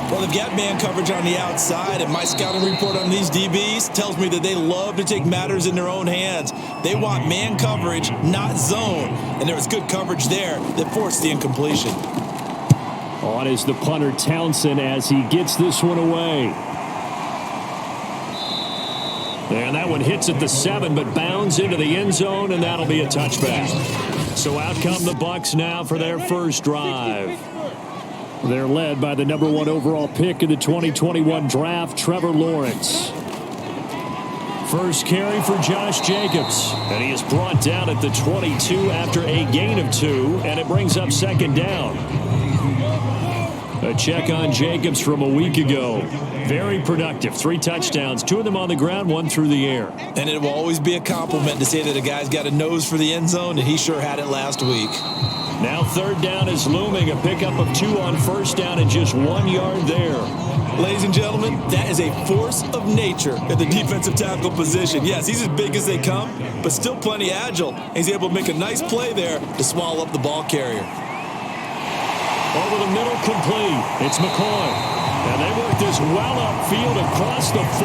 [SPEAKER 4] Well, they've got man coverage on the outside, and my scouting report on these DBs tells me that they love to take matters in their own hands. They want man coverage, not zone. And there was good coverage there that forced the incompletion.
[SPEAKER 2] On is the punter, Townsend, as he gets this one away. And that one hits at the 7, but bounds into the end zone, and that'll be a touchback. So out come the Bucs now for their first drive. They're led by the number 1 overall pick in the 2021 draft, Trevor Lawrence. First carry for Josh Jacobs, and he is brought down at the 22 after a gain of 2, and it brings up 2nd down. A check on Jacobs from a week ago. Very productive. 3 touchdowns, 2 of them on the ground, 1 through the air.
[SPEAKER 4] And it will always be a compliment to say that a guy's got a nose for the end zone, and he sure had it last week.
[SPEAKER 2] Now 3rd down is looming. A pickup of 2 on 1st down and just 1 yard there.
[SPEAKER 4] Ladies and gentlemen, that is a force of nature at the defensive tackle position. Yes, he's as big as they come, but still plenty agile. He's able to make a nice play there to swallow up the ball carrier.
[SPEAKER 2] Over the middle, complete. It's McCoy. And they work this well upfield across the 45.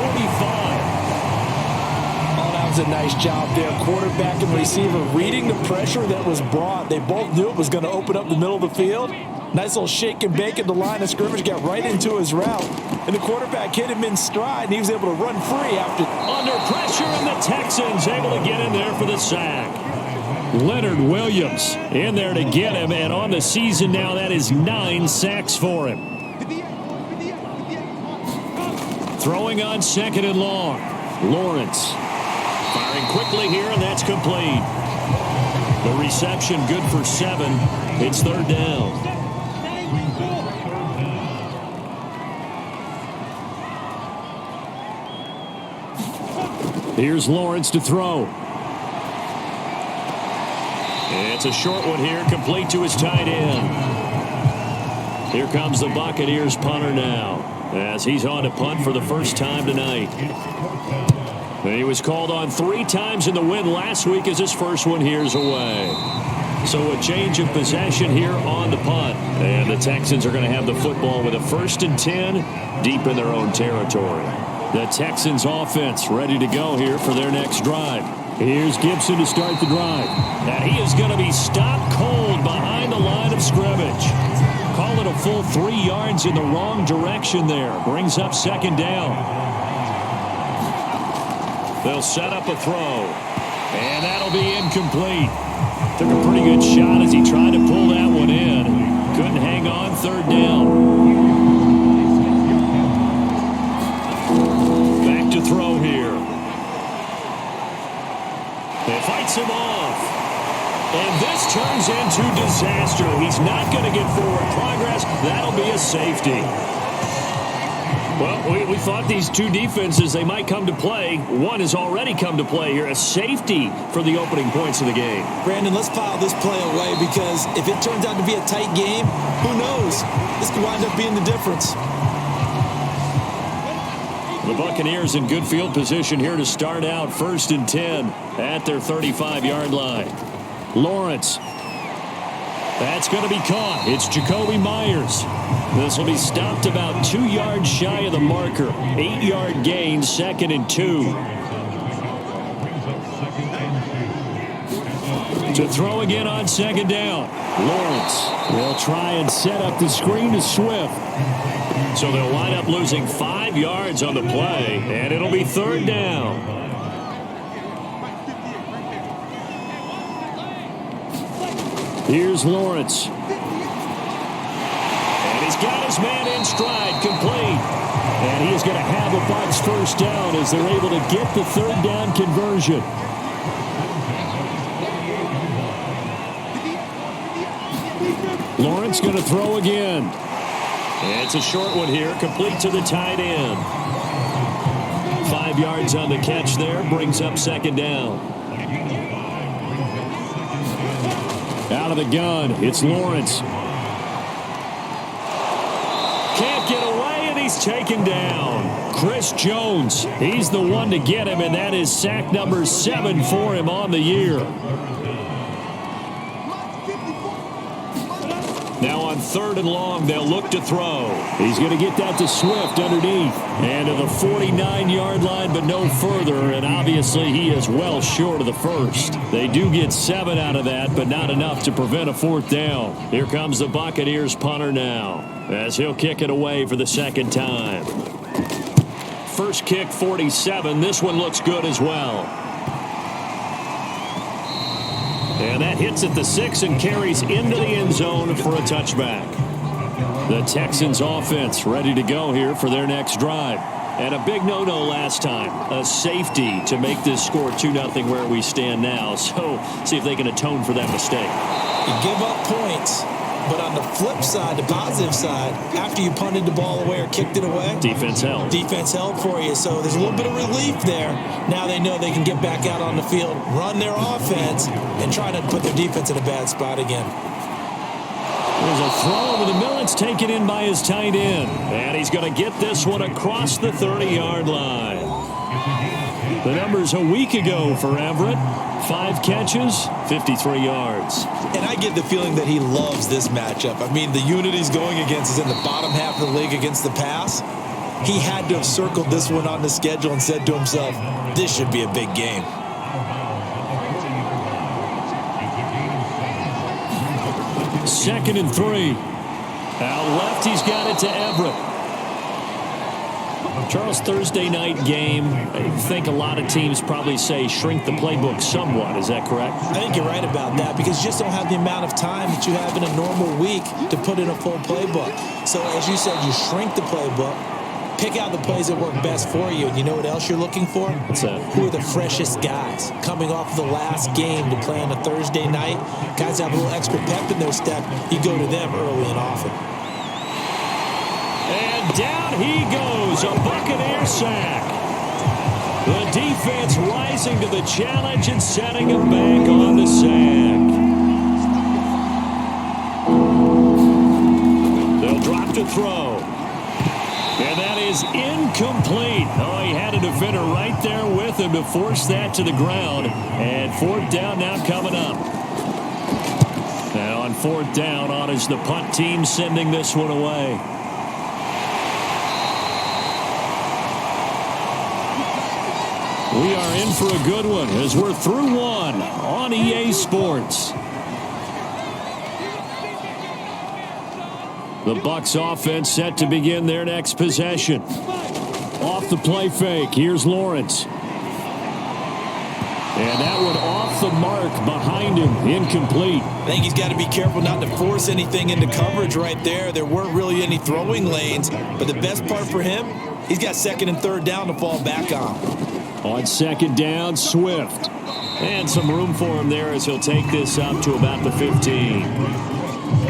[SPEAKER 4] Oh, that was a nice job there. Quarterback and receiver reading the pressure that was brought. They both knew it was going to open up the middle of the field. Nice little shake and bake at the line of scrimmage. Got right into his route. And the quarterback hit him in stride, and he was able to run free after.
[SPEAKER 2] Under pressure, and the Texans able to get in there for the sack. Leonard Williams in there to get him, and on the season now, that is 9 sacks for him. Throwing on 2nd and long. Lawrence firing quickly here, and that's complete. The reception good for 7. It's 3rd down. Here's Lawrence to throw. It's a short one here, complete to his tight end. Here comes the Buccaneers punter now, as he's on to punt for the first time tonight. And he was called on 3 times in the win last week as his first one here's away. So a change of possession here on the punt. And the Texans are going to have the football with a 1st and 10 deep in their own territory. The Texans offense ready to go here for their next drive. Here's Gibson to start the drive. And he is going to be stopped cold behind the line of scrimmage. Call it a full 3 yards in the wrong direction there. Brings up 2nd down. They'll set up a throw. And that'll be incomplete. Took a pretty good shot as he tried to pull that one in. Couldn't hang on. 3rd down. Back to throw here. It fights him off. And this turns into disaster. He's not going to get forward progress. That'll be a safety.
[SPEAKER 3] Well, we thought these two defenses, they might come to play. One has already come to play here, a safety for the opening points of the game.
[SPEAKER 4] Brandon, let's file this play away because if it turns out to be a tight game, who knows? This could wind up being the difference.
[SPEAKER 2] The Buccaneers in good field position here to start out 1st and 10 at their 35-yard line. Lawrence. That's going to be caught. It's Jacoby Myers. This will be stopped about 2 yards shy of the marker. 8-yard gain, 2nd and 2. To throw again on 2nd down. Lawrence will try and set up the screen to Swift. So they'll wind up losing 5 yards on the play, and it'll be 3rd down. Here's Lawrence. And he's got his man in stride, complete. And he is going to have a Bucs 1st down as they're able to get the 3rd down conversion. Lawrence going to throw again. It's a short one here, complete to the tight end. 5 yards on the catch there, brings up 2nd down. Out of the gun, it's Lawrence. Can't get away, and he's taken down. Chris Jones, he's the one to get him, and that is sack number 7 for him on the year. Now on 3rd and long, they'll look to throw. He's going to get that to Swift underneath. And to the 49-yard line, but no further. And obviously, he is well short of the 1st. They do get 7 out of that, but not enough to prevent a 4th down. Here comes the Buccaneers punter now, as he'll kick it away for the 2nd time. First kick, 47. This one looks good as well. And that hits at the 6 and carries into the end zone for a touchback. The Texans offense ready to go here for their next drive. And a big no-no last time. A safety to make this score 2-0 where we stand now. So see if they can atone for that mistake.
[SPEAKER 4] You give up points, but on the flip side, the positive side, after you punted the ball away or kicked it away,
[SPEAKER 2] defense held.
[SPEAKER 4] Defense held for you. So there's a little bit of relief there. Now they know they can get back out on the field, run their offense, and try to put their defense in a bad spot again.
[SPEAKER 2] There's a throw over the middle. It's taken in by his tight end. And he's going to get this one across the 30-yard line. The numbers a week ago for Everett. 5 catches, 53 yards.
[SPEAKER 4] And I get the feeling that he loves this matchup. I mean, the unit he's going against is in the bottom half of the league against the pass. He had to have circled this one on the schedule and said to himself, this should be a big game.
[SPEAKER 2] Second and 3. Out left, he's got it to Everett. Charles, Thursday night game, I think a lot of teams probably say shrink the playbook somewhat. Is that correct?
[SPEAKER 4] I think you're right about that because you just don't have the amount of time that you have in a normal week to put in a full playbook. So as you said, you shrink the playbook, pick out the plays that work best for you. And you know what else you're looking for?
[SPEAKER 2] What's that?
[SPEAKER 4] Who are the freshest guys coming off the last game to play on a Thursday night? Guys have a little extra pep in their step. You go to them early and often.
[SPEAKER 2] And down he goes, a Buccaneer sack. The defense rising to the challenge and setting him back on the sack. They'll drop to throw. And that is incomplete. Oh, he had a defender right there with him to force that to the ground. And 4th down now coming up. And on 4th down, on is the punt team sending this one away. We are in for a good one as we're through one on EA Sports. The Bucs offense set to begin their next possession. Off the play fake, here's Lawrence. And that one off the mark behind him, incomplete.
[SPEAKER 4] I think he's got to be careful not to force anything into coverage right there. There weren't really any throwing lanes, but the best part for him, he's got 2nd and 3rd down to fall back on.
[SPEAKER 2] On 2nd down, Swift. And some room for him there as he'll take this up to about the 15.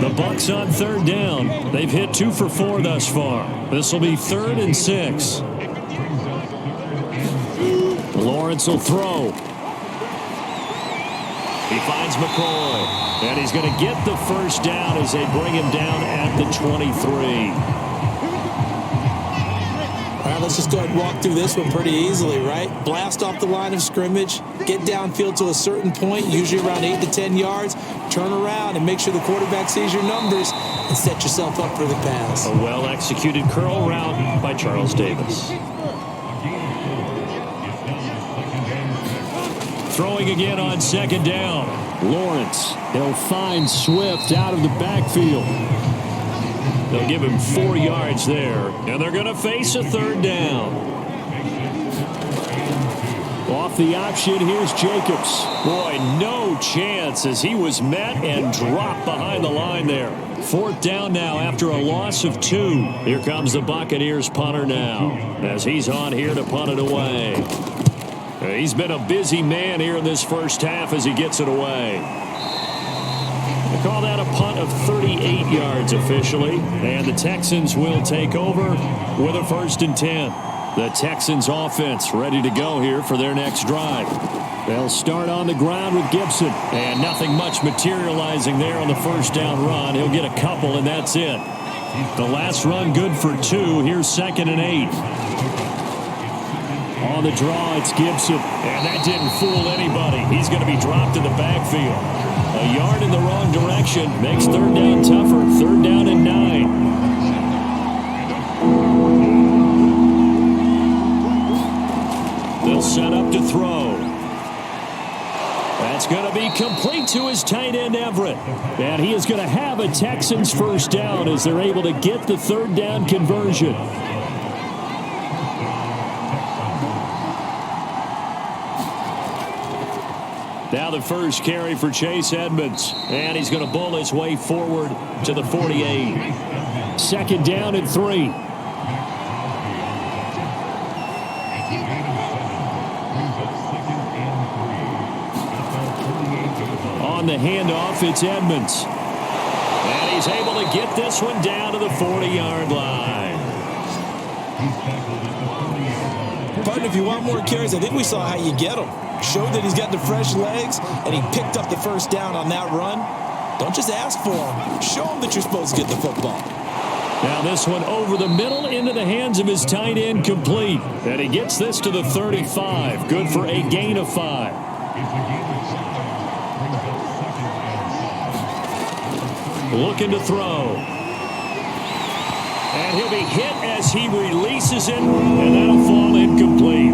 [SPEAKER 3] The Bucs on third down. They've hit 2 for 4 thus far. This will be 3rd and 6. Lawrence will throw. He finds McCoy. And he's going to get the first down as they bring him down at the 23.
[SPEAKER 4] All right, let's just go ahead and walk through this one pretty easily, right? Blast off the line of scrimmage, get downfield to a certain point, usually around 8 to 10 yards, turn around and make sure the quarterback sees your numbers and set yourself up for the pass.
[SPEAKER 3] A well-executed curl route by Charles Davis. Throwing again on second down. Lawrence. He'll find Swift out of the backfield. They'll give him 4 yards there, and they're going to face a 3rd down. Off the option, here's Jacobs. Boy, no chance as he was met and dropped behind the line there. 4th down now after a loss of 2. Here comes the Buccaneers punter now as he's on here to punt it away. He's been a busy man here in this first half as he gets it away. They call that a punt of 38 yards officially, and the Texans will take over with a 1st and 10. The Texans offense ready to go here for their next drive. They'll start on the ground with Gibson, and nothing much materializing there on the first down run. He'll get a couple, and that's it. The last run good for 2. Here's 2nd and 8. On the draw, it's Gibson, and that didn't fool anybody. He's going to be dropped in the backfield. A yard in the wrong direction makes 3rd down tougher. 3rd down and 9. They'll set up to throw. That's going to be complete to his tight end, Everett. And he is going to have a Texans 1st down as they're able to get the 3rd down conversion. Now the first carry for Chase Edmonds. And he's going to bull his way forward to the 48. 2nd down and 3. On the handoff, it's Edmonds. And he's able to get this one down to the 40-yard line.
[SPEAKER 4] Partner, if you want more carries, I think we saw how you get them. Showed that he's got the fresh legs, and he picked up the 1st down on that run. Don't just ask for him. Show him that you're supposed to get the football.
[SPEAKER 3] Now this one over the middle into the hands of his tight end, complete. And he gets this to the 35. Good for a gain of 5. Looking to throw. And he'll be hit as he releases it, and that'll fall incomplete.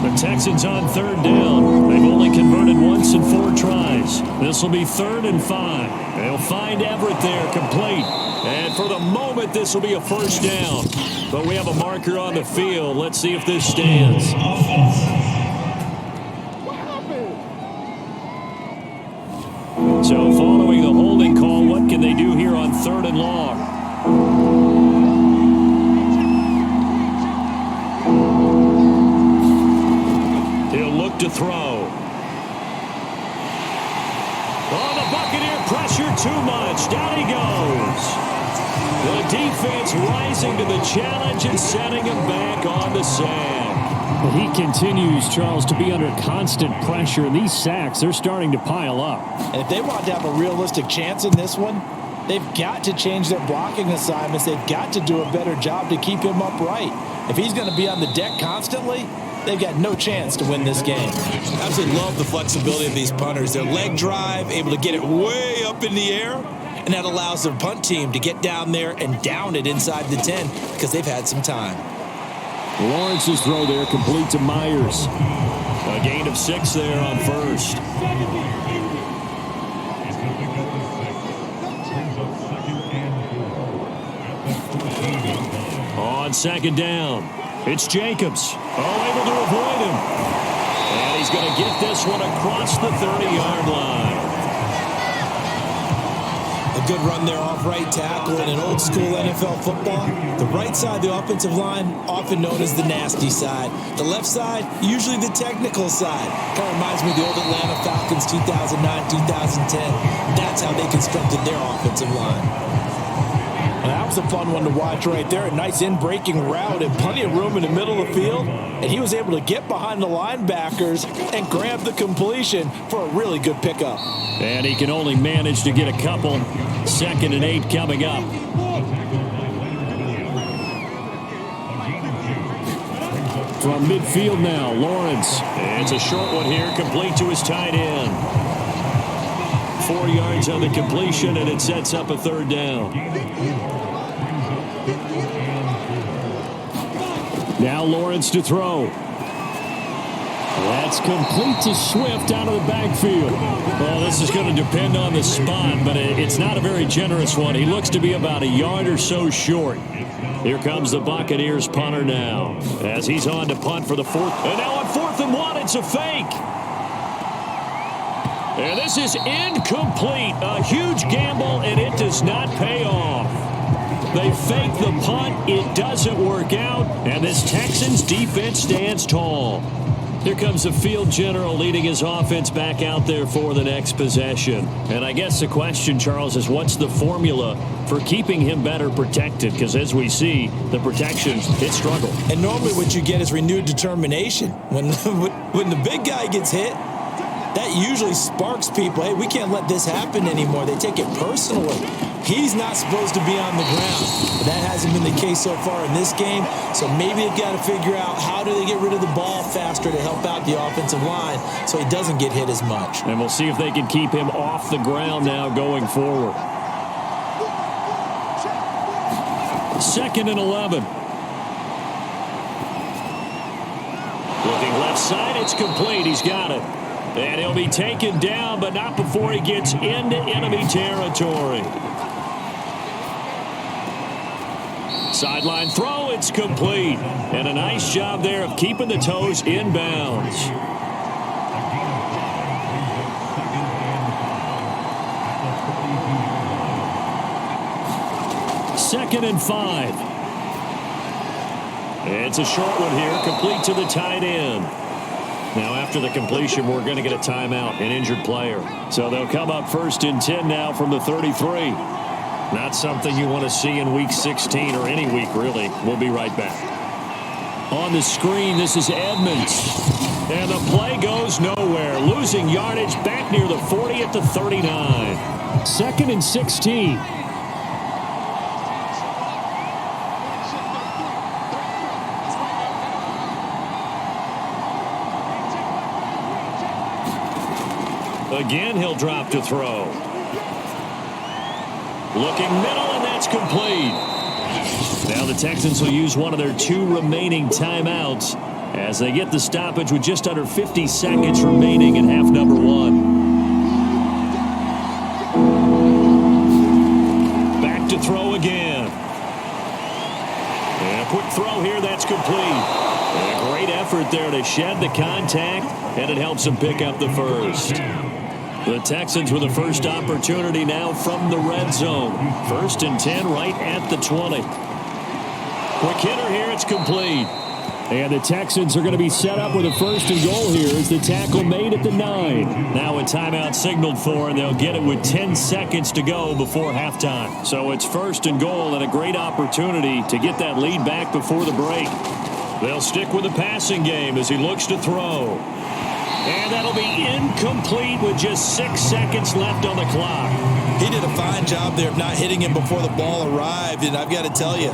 [SPEAKER 3] The Texans on 3rd down. They've only converted once in 4 tries. This will be 3rd and 5. They'll find Everett there, complete. And for the moment, this will be a 1st down. But we have a marker on the field. Let's see if this stands. So following the holding call, what can they do here on 3rd and long? To throw. Oh, the Buccaneer pressure too much. Down he goes. The defense rising to the challenge and setting him back on the sack.
[SPEAKER 2] Well, he continues, Charles, to be under constant pressure. And these sacks, they're starting to pile up.
[SPEAKER 4] And if they want to have a realistic chance in this one, they've got to change their blocking assignments. They've got to do a better job to keep him upright. If he's going to be on the deck constantly, they've got no chance to win this game. I absolutely love the flexibility of these punters. Their leg drive, able to get it way up in the air, and that allows their punt team to get down there and down it inside the 10 because they've had some time.
[SPEAKER 2] Lawrence's throw there complete to Myers.
[SPEAKER 3] A gain of 6 there on 1st. On 2nd down, it's Jacobs. Able to avoid him. And he's going to get this one across the 30-yard line.
[SPEAKER 4] A good run there off right tackle. In an old school NFL football, the right side of the offensive line, often known as the nasty side. The left side, usually the technical side. Kind of reminds me of the old Atlanta Falcons 2009, 2010. That's how they constructed their offensive line.
[SPEAKER 6] That was a fun one to watch right there. A nice in-breaking route and plenty of room in the middle of the field. And he was able to get behind the linebackers and grab the completion for a really good pickup.
[SPEAKER 2] And he can only manage to get a couple. 2nd and 8 coming up. From midfield now, Lawrence. It's a short one here, complete to his tight end. 4 yards on the completion, and it sets up a 3rd down. Now Lawrence to throw. That's complete to Swift out of the backfield. Well, this is going to depend on the spot, but it's not a very generous one. He looks to be about a yard or so short. Here comes the Buccaneers punter now, as he's on to punt for the 4th. And now on 4th and 1, it's a fake. And this is incomplete. A huge gamble, and it does not pay off. They fake the punt. It doesn't work out. And this Texans defense stands tall. Here comes the field general leading his offense back out there for the next possession. And I guess the question, Charles, is what's the formula for keeping him better protected? Because as we see, the protections, it struggle.
[SPEAKER 4] And normally what you get is renewed determination. When the big guy gets hit, that usually sparks people. Hey, we can't let this happen anymore. They take it personally. He's not supposed to be on the ground. But that hasn't been the case so far in this game. So maybe they've got to figure out how do they get rid of the ball faster to help out the offensive line so he doesn't get hit as much.
[SPEAKER 2] And we'll see if they can keep him off the ground now going forward. 2nd and 11. Looking left side, it's complete. He's got it. And he'll be taken down, but not before he gets into enemy territory. Sideline throw, it's complete. And a nice job there of keeping the toes in bounds. Second and 5. It's a short one here, complete to the tight end. Now, after the completion, we're going to get a timeout, an injured player. So they'll come up 1st and 10 now from the 33. Not something you want to see in Week 16 or any week, really. We'll be right back. On the screen, this is Edmonds. And the play goes nowhere. Losing yardage back near the 40 at the 39. 2nd and 16. Again, he'll drop to throw. Looking middle, and that's complete. Now the Texans will use one of their 2 remaining timeouts as they get the stoppage with just under 50 seconds remaining in half number 1. Back to throw again. And a quick throw here, that's complete. And a great effort there to shed the contact, and it helps him pick up the first. The Texans with the first opportunity now from the red zone. 1st and 10 right at the 20. Quick hitter here, it's complete. And the Texans are going to be set up with a 1st and goal here as the tackle made at the 9. Now a timeout signaled for, and they'll get it with 10 seconds to go before halftime. So it's 1st and goal and a great opportunity to get that lead back before the break. They'll stick with the passing game as he looks to throw. And that'll be incomplete with just 6 seconds left on the clock.
[SPEAKER 4] He did a fine job there of not hitting him before the ball arrived. And I've got to tell you,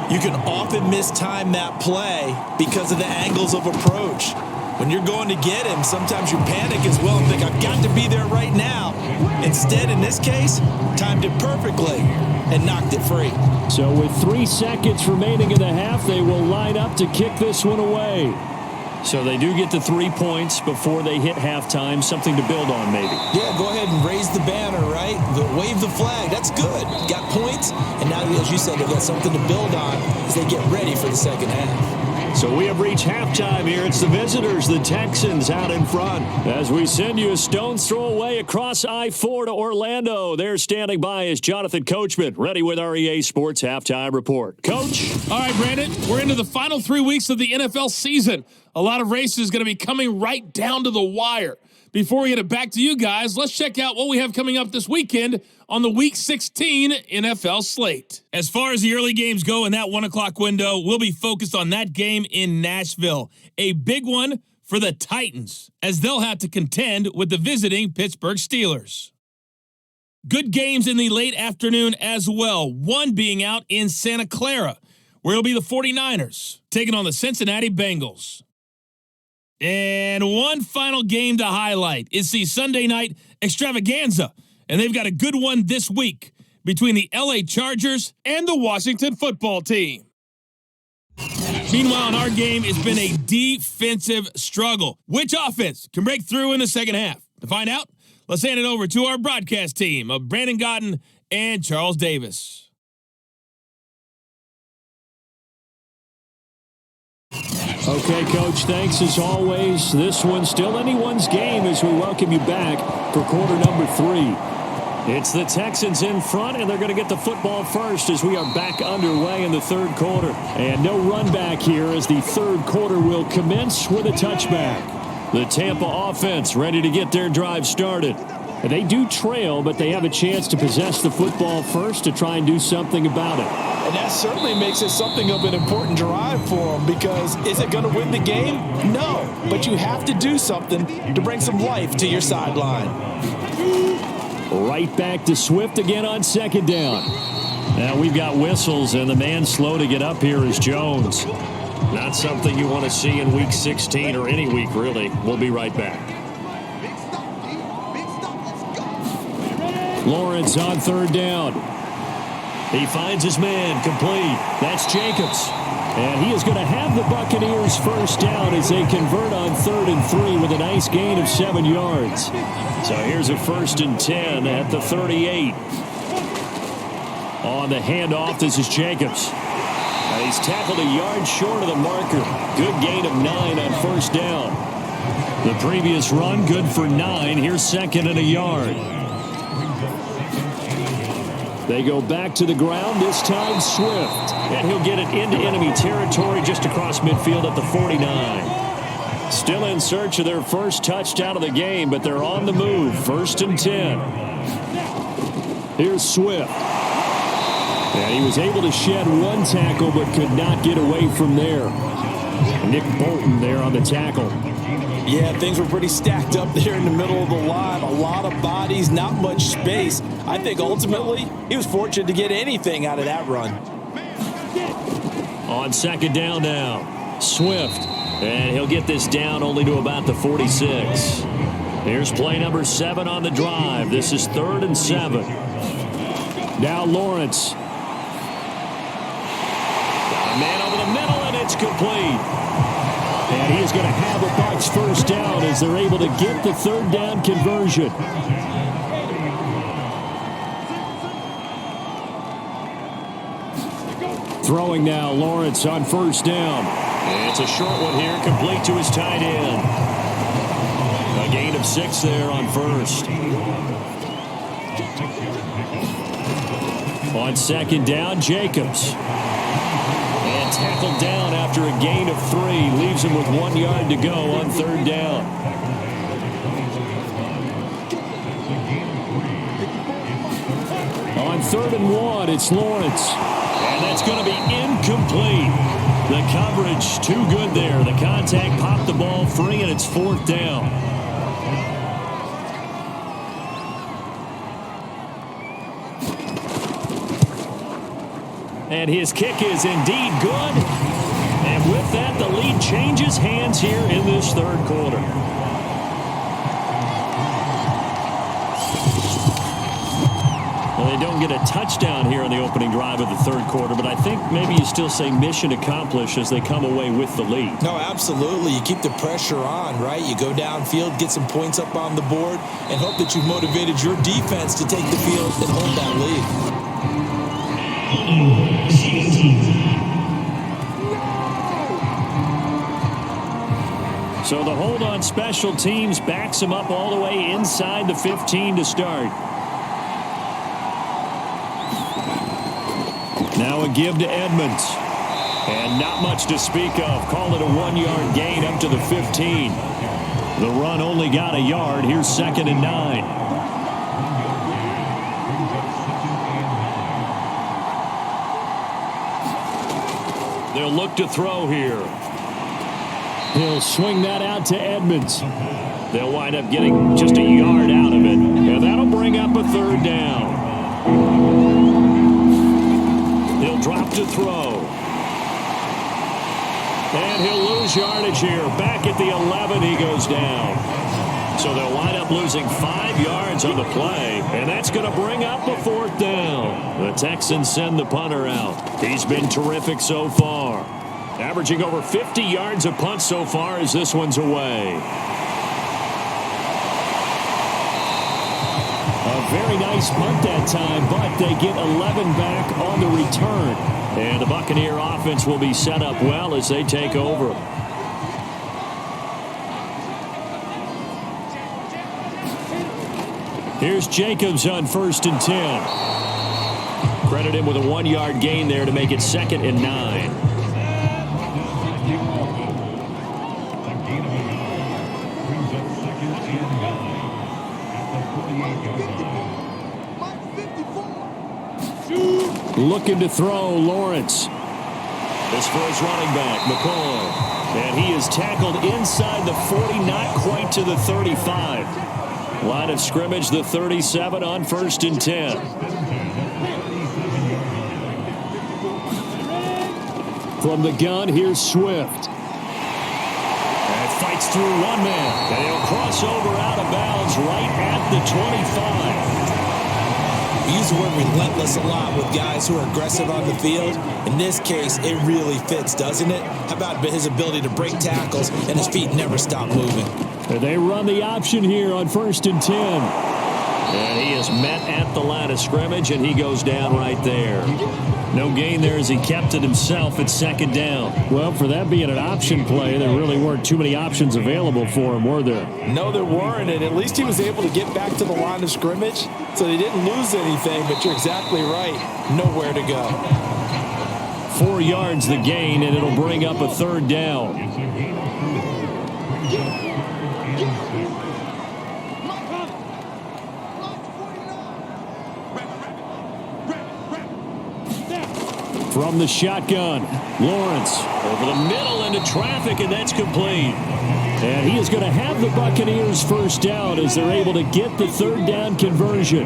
[SPEAKER 4] you can often mistime that play because of the angles of approach. When you're going to get him, sometimes you panic as well and think, I've got to be there right now. Instead, in this case, timed it perfectly and knocked it free.
[SPEAKER 2] So with 3 seconds remaining in the half, they will line up to kick this one away. So they do get the 3 points before they hit halftime, something to build on maybe.
[SPEAKER 4] Yeah, go ahead and raise the banner, right? Wave the flag. That's good. Got points, and now, as you said, they've got something to build on as they get ready for the second half.
[SPEAKER 3] So we have reached halftime here. It's the visitors, the Texans, out in front. As we send you a stone's throw away across I-4 to Orlando. There standing by is Jonathan Coachman, ready with our EA Sports Halftime Report. Coach?
[SPEAKER 5] All right, Brandon, we're into the final 3 weeks of the NFL season. A lot of races going to be coming right down to the wire. Before we get it back to you guys, let's check out what we have coming up this weekend on the Week 16 NFL slate. As far as the early games go in that 1 o'clock window, we'll be focused on that game in Nashville. A big one for the Titans, as they'll have to contend with the visiting Pittsburgh Steelers. Good games in the late afternoon as well, one being out in Santa Clara, where it'll be the 49ers taking on the Cincinnati Bengals. And one final game to highlight is the Sunday night extravaganza, and they've got a good one this week between the LA Chargers and the Washington football team. Meanwhile, in our game, it's been a defensive struggle. Which offense can break through in the second half? To find out, let's hand it over to our broadcast team of Brandon Godden and Charles Davis.
[SPEAKER 3] Okay, Coach, thanks as always. This one's still anyone's game as we welcome you back for quarter number 3. It's the Texans in front, and they're going to get the football first as we are back underway in the third quarter. And no run back here as the third quarter will commence with a touchback. The Tampa offense ready to get their drive started. And they do trail, but they have a chance to possess the football first to try and do something about it.
[SPEAKER 6] And that certainly makes it something of an important drive for them, because is it going to win the game? No, but you have to do something to bring some life to your sideline.
[SPEAKER 3] Right back to Swift again on second down. Now we've got whistles, and the man slow to get up here is Jones. Not something you want to see in Week 16 or any week, really. We'll be right back. Lawrence on third down. He finds his man complete. That's Jacobs. And he is going to have the Buccaneers first down as they convert on 3rd and 3 with a nice gain of 7 yards. So here's a 1st and 10 at the 38. On the handoff, this is Jacobs. And he's tackled a yard short of the marker. Good gain of 9 on first down. The previous run, good for 9. Here's 2nd and a yard. They go back to the ground, this time Swift. And he'll get it into enemy territory just across midfield at the 49. Still in search of their first touchdown of the game, but they're on the move. 1st and 10. Here's Swift. And he was able to shed one tackle, but could not get away from there. Nick Bolton there on the tackle.
[SPEAKER 6] Yeah, things were pretty stacked up there in the middle of the line. A lot of bodies, not much space. I think ultimately he was fortunate to get anything out of that run.
[SPEAKER 3] On second down now, Swift. And he'll get this down only to about the 46. Here's play number 7 on the drive. This is 3rd and 7. Now Lawrence. Got a man over the middle, and it's complete. And he is going to have a Bucs first down as they're able to get the 3rd down conversion. Throwing now, Lawrence on 1st down. It's a short one here, complete to his tight end. A gain of 6 there on 1st. On 2nd down, Jacobs. And tackled down after a gain of 3. Leaves him with 1 yard to go on 3rd down. On 3rd and 1, it's Lawrence. And that's going to be incomplete. The coverage too good there. The contact popped the ball free, and it's 4th down. And his kick is indeed good. And with that, the lead changes hands here in this 3rd quarter. Well, they don't get a touchdown here in the opening drive of the 3rd quarter, but I think maybe you still say mission accomplished as they come away with the lead.
[SPEAKER 4] No, absolutely. You keep the pressure on, right? You go downfield, get some points up on the board, and hope that you've motivated your defense to take the field and hold that lead.
[SPEAKER 2] So the hold on special teams backs him up all the way inside the 15 to start. Now a give to Edmonds. And not much to speak of. Call it a 1-yard gain up to the 15. The run only got a yard. Here's 2nd and 9. They'll look to throw here. He'll swing that out to Edmonds. They'll wind up getting just a yard out of it. And that'll bring up a 3rd down. He'll drop to throw. And he'll lose yardage here. Back at the 11, he goes down. So they'll wind up losing 5 yards on the play. And that's going to bring up a 4th down. The Texans send the punter out. He's been terrific so far. Averaging over 50 yards a punt so far as this one's away. A very nice punt that time, but they get 11 back on the return. And the Buccaneer offense will be set up well as they take over. Here's Jacobs on 1st and 10. Credit him with a 1-yard gain there to make it 2nd and 9. Looking to throw, Lawrence. This for his running back, McCoy. And he is tackled inside the 40, not quite to the 35. Line of scrimmage, the 37 on 1st and 10. From the gun, here's Swift. And fights through one man. And he'll cross over out of bounds right at the 25.
[SPEAKER 4] We use the word relentless a lot with guys who are aggressive on the field. In this case, it really fits, doesn't it? How about his ability to break tackles and his feet never stop moving?
[SPEAKER 2] And they run the option here on 1st and 10. And he is met at the line of scrimmage, and he goes down right there. No gain there as he kept it himself at 2nd down. Well, for that being an option play, there really weren't too many options available for him, were there?
[SPEAKER 6] No, there weren't, and at least he was able to get back to the line of scrimmage, so they didn't lose anything, but you're exactly right. Nowhere to go.
[SPEAKER 2] 4 yards the gain, and it'll bring up a 3rd down. From the shotgun, Lawrence over the middle into traffic, and that's complete. And he is going to have the Buccaneers first down as they're able to get the 3rd down conversion.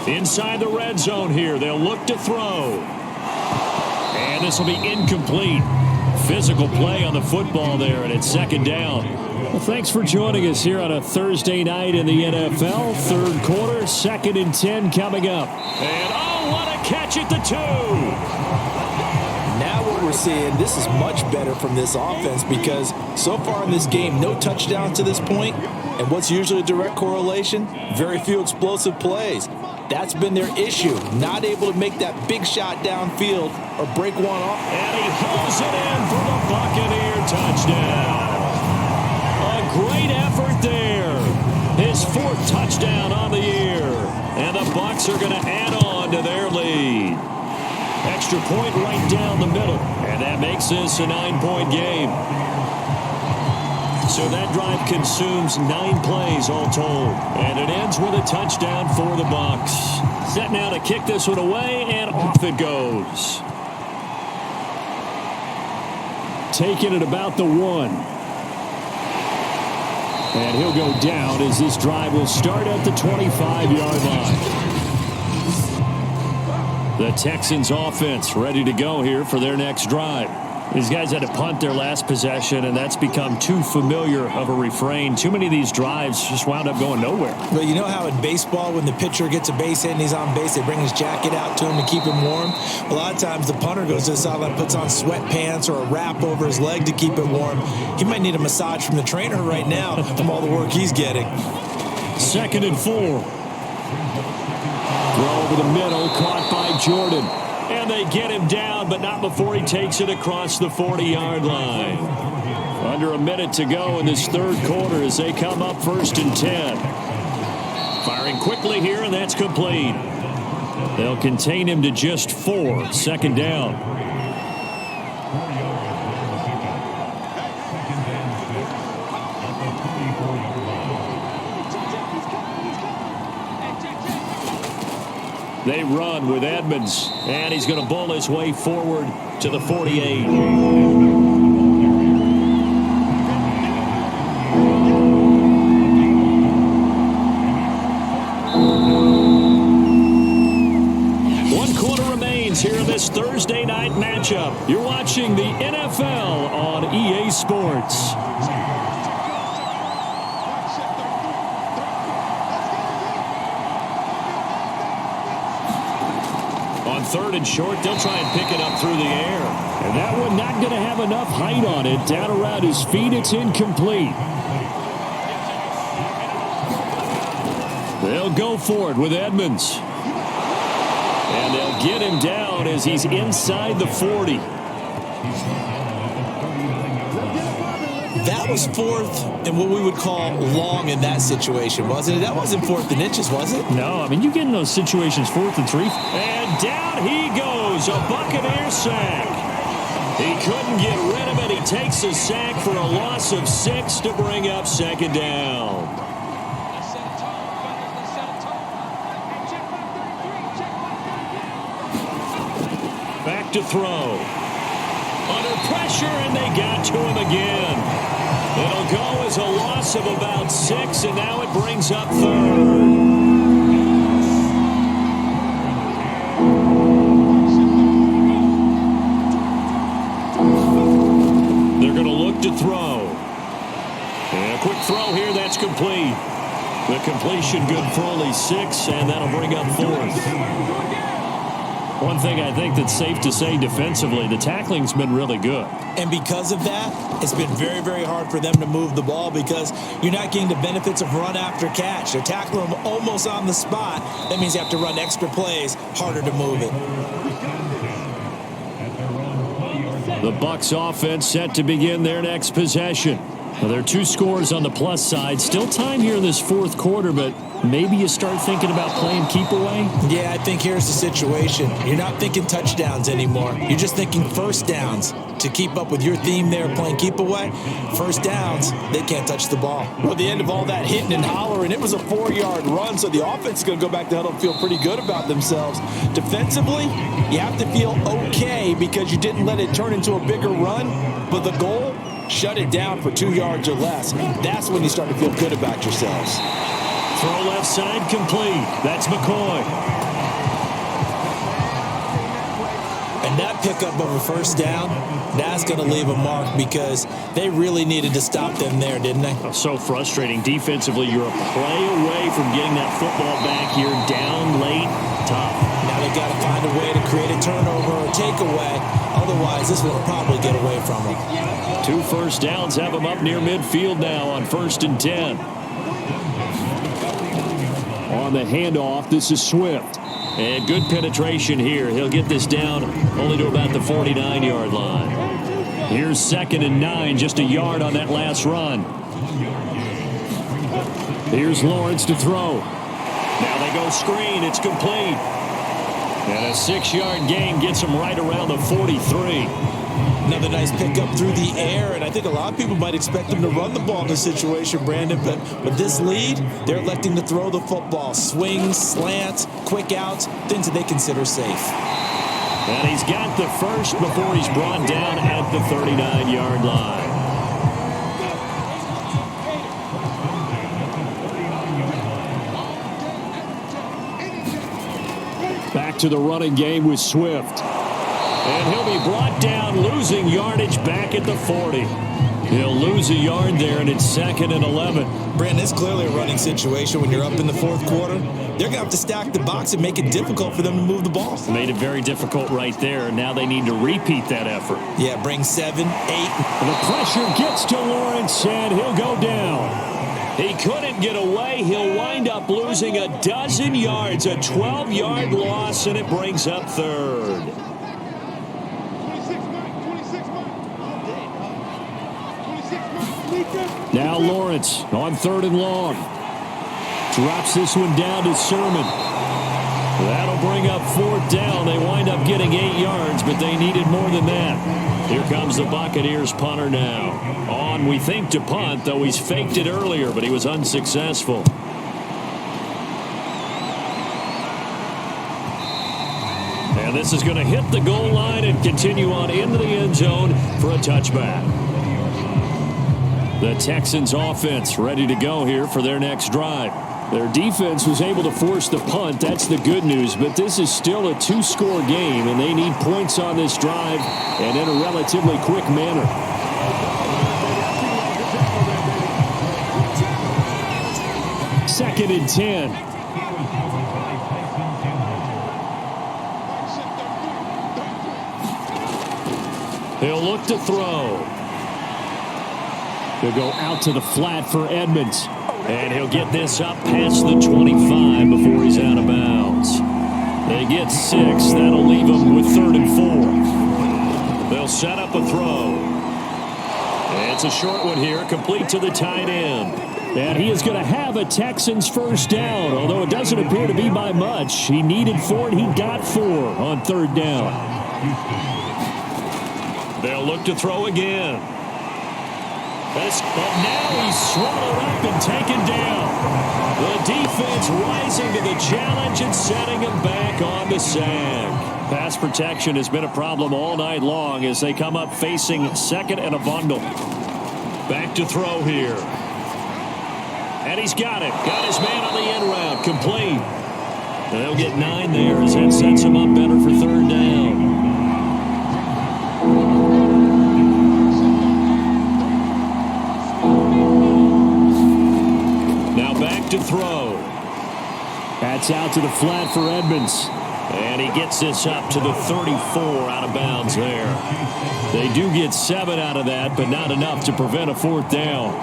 [SPEAKER 2] Inside the red zone here, they'll look to throw. And this will be incomplete. Physical play on the football there, and it's 2nd down. Well, thanks for joining us here on a Thursday night in the NFL. 3rd quarter, 2nd and 10 coming up. And oh, what a catch at the 2.
[SPEAKER 6] Now what we're seeing, this is much better from this offense because so far in this game, no touchdowns to this point. And what's usually a direct correlation? Very few explosive plays. That's been their issue. Not able to make that big shot downfield or break one off.
[SPEAKER 2] And he pulls it in for the Buccaneer touchdown. A great effort there. His 4th touchdown on the year. And the Bucs are going to add on to their lead. Extra point right down the middle. And that makes this a 9-point game. So that drive consumes 9 plays all told. And it ends with a touchdown for the Bucs. Set now to kick this one away, and off it goes. Taking it about the 1. And he'll go down as this drive will start at the 25-yard line. The Texans offense ready to go here for their next drive. These guys had to punt their last possession, and that's become too familiar of a refrain. Too many of these drives just wound up going nowhere.
[SPEAKER 4] Well, you know how in baseball, when the pitcher gets a base hit and he's on base, they bring his jacket out to him to keep him warm? A lot of times the punter goes to the sideline, puts on sweatpants or a wrap over his leg to keep it warm. He might need a massage from the trainer right now from all the work he's getting.
[SPEAKER 2] 2nd and 4. Throw over the middle, caught by Jordan.
[SPEAKER 3] And they get him down, but not before he takes it across the 40-yard line. Under a minute to go in this third quarter as they come up 1st and 10. Firing quickly here, and that's complete. They'll contain him to just 4. Second down. They run with Edmonds, and he's going to bull his way forward to the 48. One quarter remains here in this Thursday night matchup. You're watching the NFL on EA Sports. Third and short, they'll try and pick it up through the air. And that one not going to have enough height on it. Down around his feet, it's incomplete. They'll go for it with Edmonds. And they'll get him down as he's inside the 40.
[SPEAKER 4] That was 4th and what we would call long in that situation, wasn't it? That wasn't 4th and inches, was it?
[SPEAKER 3] No, I mean, you get in those situations 4th and 3. And down he goes, a Buccaneer sack. He couldn't get rid of it. He takes a sack for a loss of 6 to bring up second down. Back to throw. Under pressure, and they got to him again. It'll go as a loss of about 6, and now it brings up 3rd. They're going to look to throw. And a quick throw here, that's complete. The completion good for only 6, and that'll bring up 4th. One thing I think that's safe to say defensively, the tackling's been really good.
[SPEAKER 4] And because of that, it's been very, very hard for them to move the ball because you're not getting the benefits of run after catch. They're tackling them almost on the spot. That means you have to run extra plays, harder to move it.
[SPEAKER 3] The Bucs offense set to begin their next possession. Well, there are 2 scores on the plus side. Still time here in this 4th quarter, but maybe you start thinking about playing keep away?
[SPEAKER 4] Yeah, I think here's the situation. You're not thinking touchdowns anymore. You're just thinking first downs. To keep up with your theme there, playing keep away, first downs, they can't touch the ball.
[SPEAKER 6] Well, at the end of all that hitting and hollering, it was a 4-yard run, so the offense is going to go back to huddle and feel pretty good about themselves. Defensively, you have to feel okay because you didn't let it turn into a bigger run, but the goal, shut it down for 2 yards or less. That's when you start to feel good about yourselves.
[SPEAKER 3] Throw left side complete. That's McCoy.
[SPEAKER 4] And that pickup of a first down, that's going to leave a mark because they really needed to stop them there, didn't they?
[SPEAKER 3] Oh, so frustrating. Defensively, you're a play away from getting that football back here down late. Tough.
[SPEAKER 4] Now they've got to find a way to create a turnover or takeaway. Otherwise, this one will probably get away from them.
[SPEAKER 3] 2 first downs have them up near midfield now on 1st and 10. On the handoff, this is Swift. And good penetration here. He'll get this down only to about the 49-yard line. Here's 2nd and 9, just a yard on that last run. Here's Lawrence to throw. Now they go screen. It's complete. And a 6-yard gain gets him right around the 43.
[SPEAKER 4] Another nice pickup through the air, and I think a lot of people might expect them to run the ball in this situation, Brandon, but with this lead, they're electing to throw the football. Swings, slants, quick outs, things that they consider safe.
[SPEAKER 3] And he's got the first before he's brought down at the 39-yard line. Back to the running game with Swift. And he'll be brought down, losing yardage back at the 40. He'll lose a yard there, and it's 2nd and 11.
[SPEAKER 4] Brandon, it's clearly a running situation when you're up in the 4th quarter. They're going to have to stack the box and make it difficult for them to move the ball.
[SPEAKER 3] Made it very difficult right there. Now they need to repeat that effort.
[SPEAKER 4] Yeah, bring 7, 8.
[SPEAKER 3] And the pressure gets to Lawrence, and he'll go down. He couldn't get away. He'll wind up losing a dozen yards, a 12-yard loss, and it brings up third. Now Lawrence on 3rd and long. Drops this one down to Sermon. That'll bring up 4th down. They wind up getting 8 yards, but they needed more than that. Here comes the Buccaneers punter now. On, we think, to punt, though he's faked it earlier, but he was unsuccessful. And this is going to hit the goal line and continue on into the end zone for a touchback. The Texans offense ready to go here for their next drive. Their defense was able to force the punt. That's the good news. But this is still a 2-score game, and they need points on this drive and in a relatively quick manner. Second and 10. He'll look to throw. He'll go out to the flat for Edmonds. And he'll get this up past the 25 before he's out of bounds. They get 6. That'll leave them with 3rd and 4. They'll set up a throw. It's a short one here, complete to the tight end. And he is going to have a Texans first down, although it doesn't appear to be by much. He needed 4, and he got 4 on 3rd down. They'll look to throw again. But now he's swallowed up and taken down. The defense rising to the challenge and setting him back on the sack. Pass protection has been a problem all night long as they come up facing 2nd and a bundle. Back to throw here. And he's got it. Got his man on the end route. Complete. And they'll get 9 there as that sets him up better for 3rd down. To throw. That's out to the flat for Edmonds. And he gets this up to the 34 out of bounds there. They do get 7 out of that, but not enough to prevent a 4th down.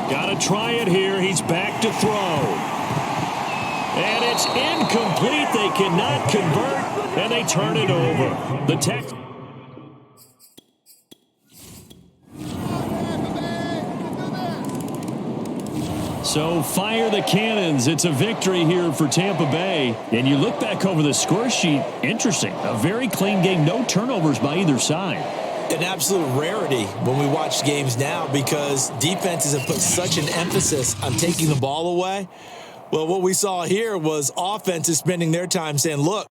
[SPEAKER 3] Got to try it here. He's back to throw. And it's incomplete. They cannot convert, and they turn it over. The Texans. So fire the cannons. It's a victory here for Tampa Bay. And you look back over the score sheet, interesting. A very clean game, no turnovers by either side.
[SPEAKER 4] An absolute rarity when we watch games now because defenses have put such an emphasis on taking the ball away. Well, what we saw here was offenses spending their time saying, look,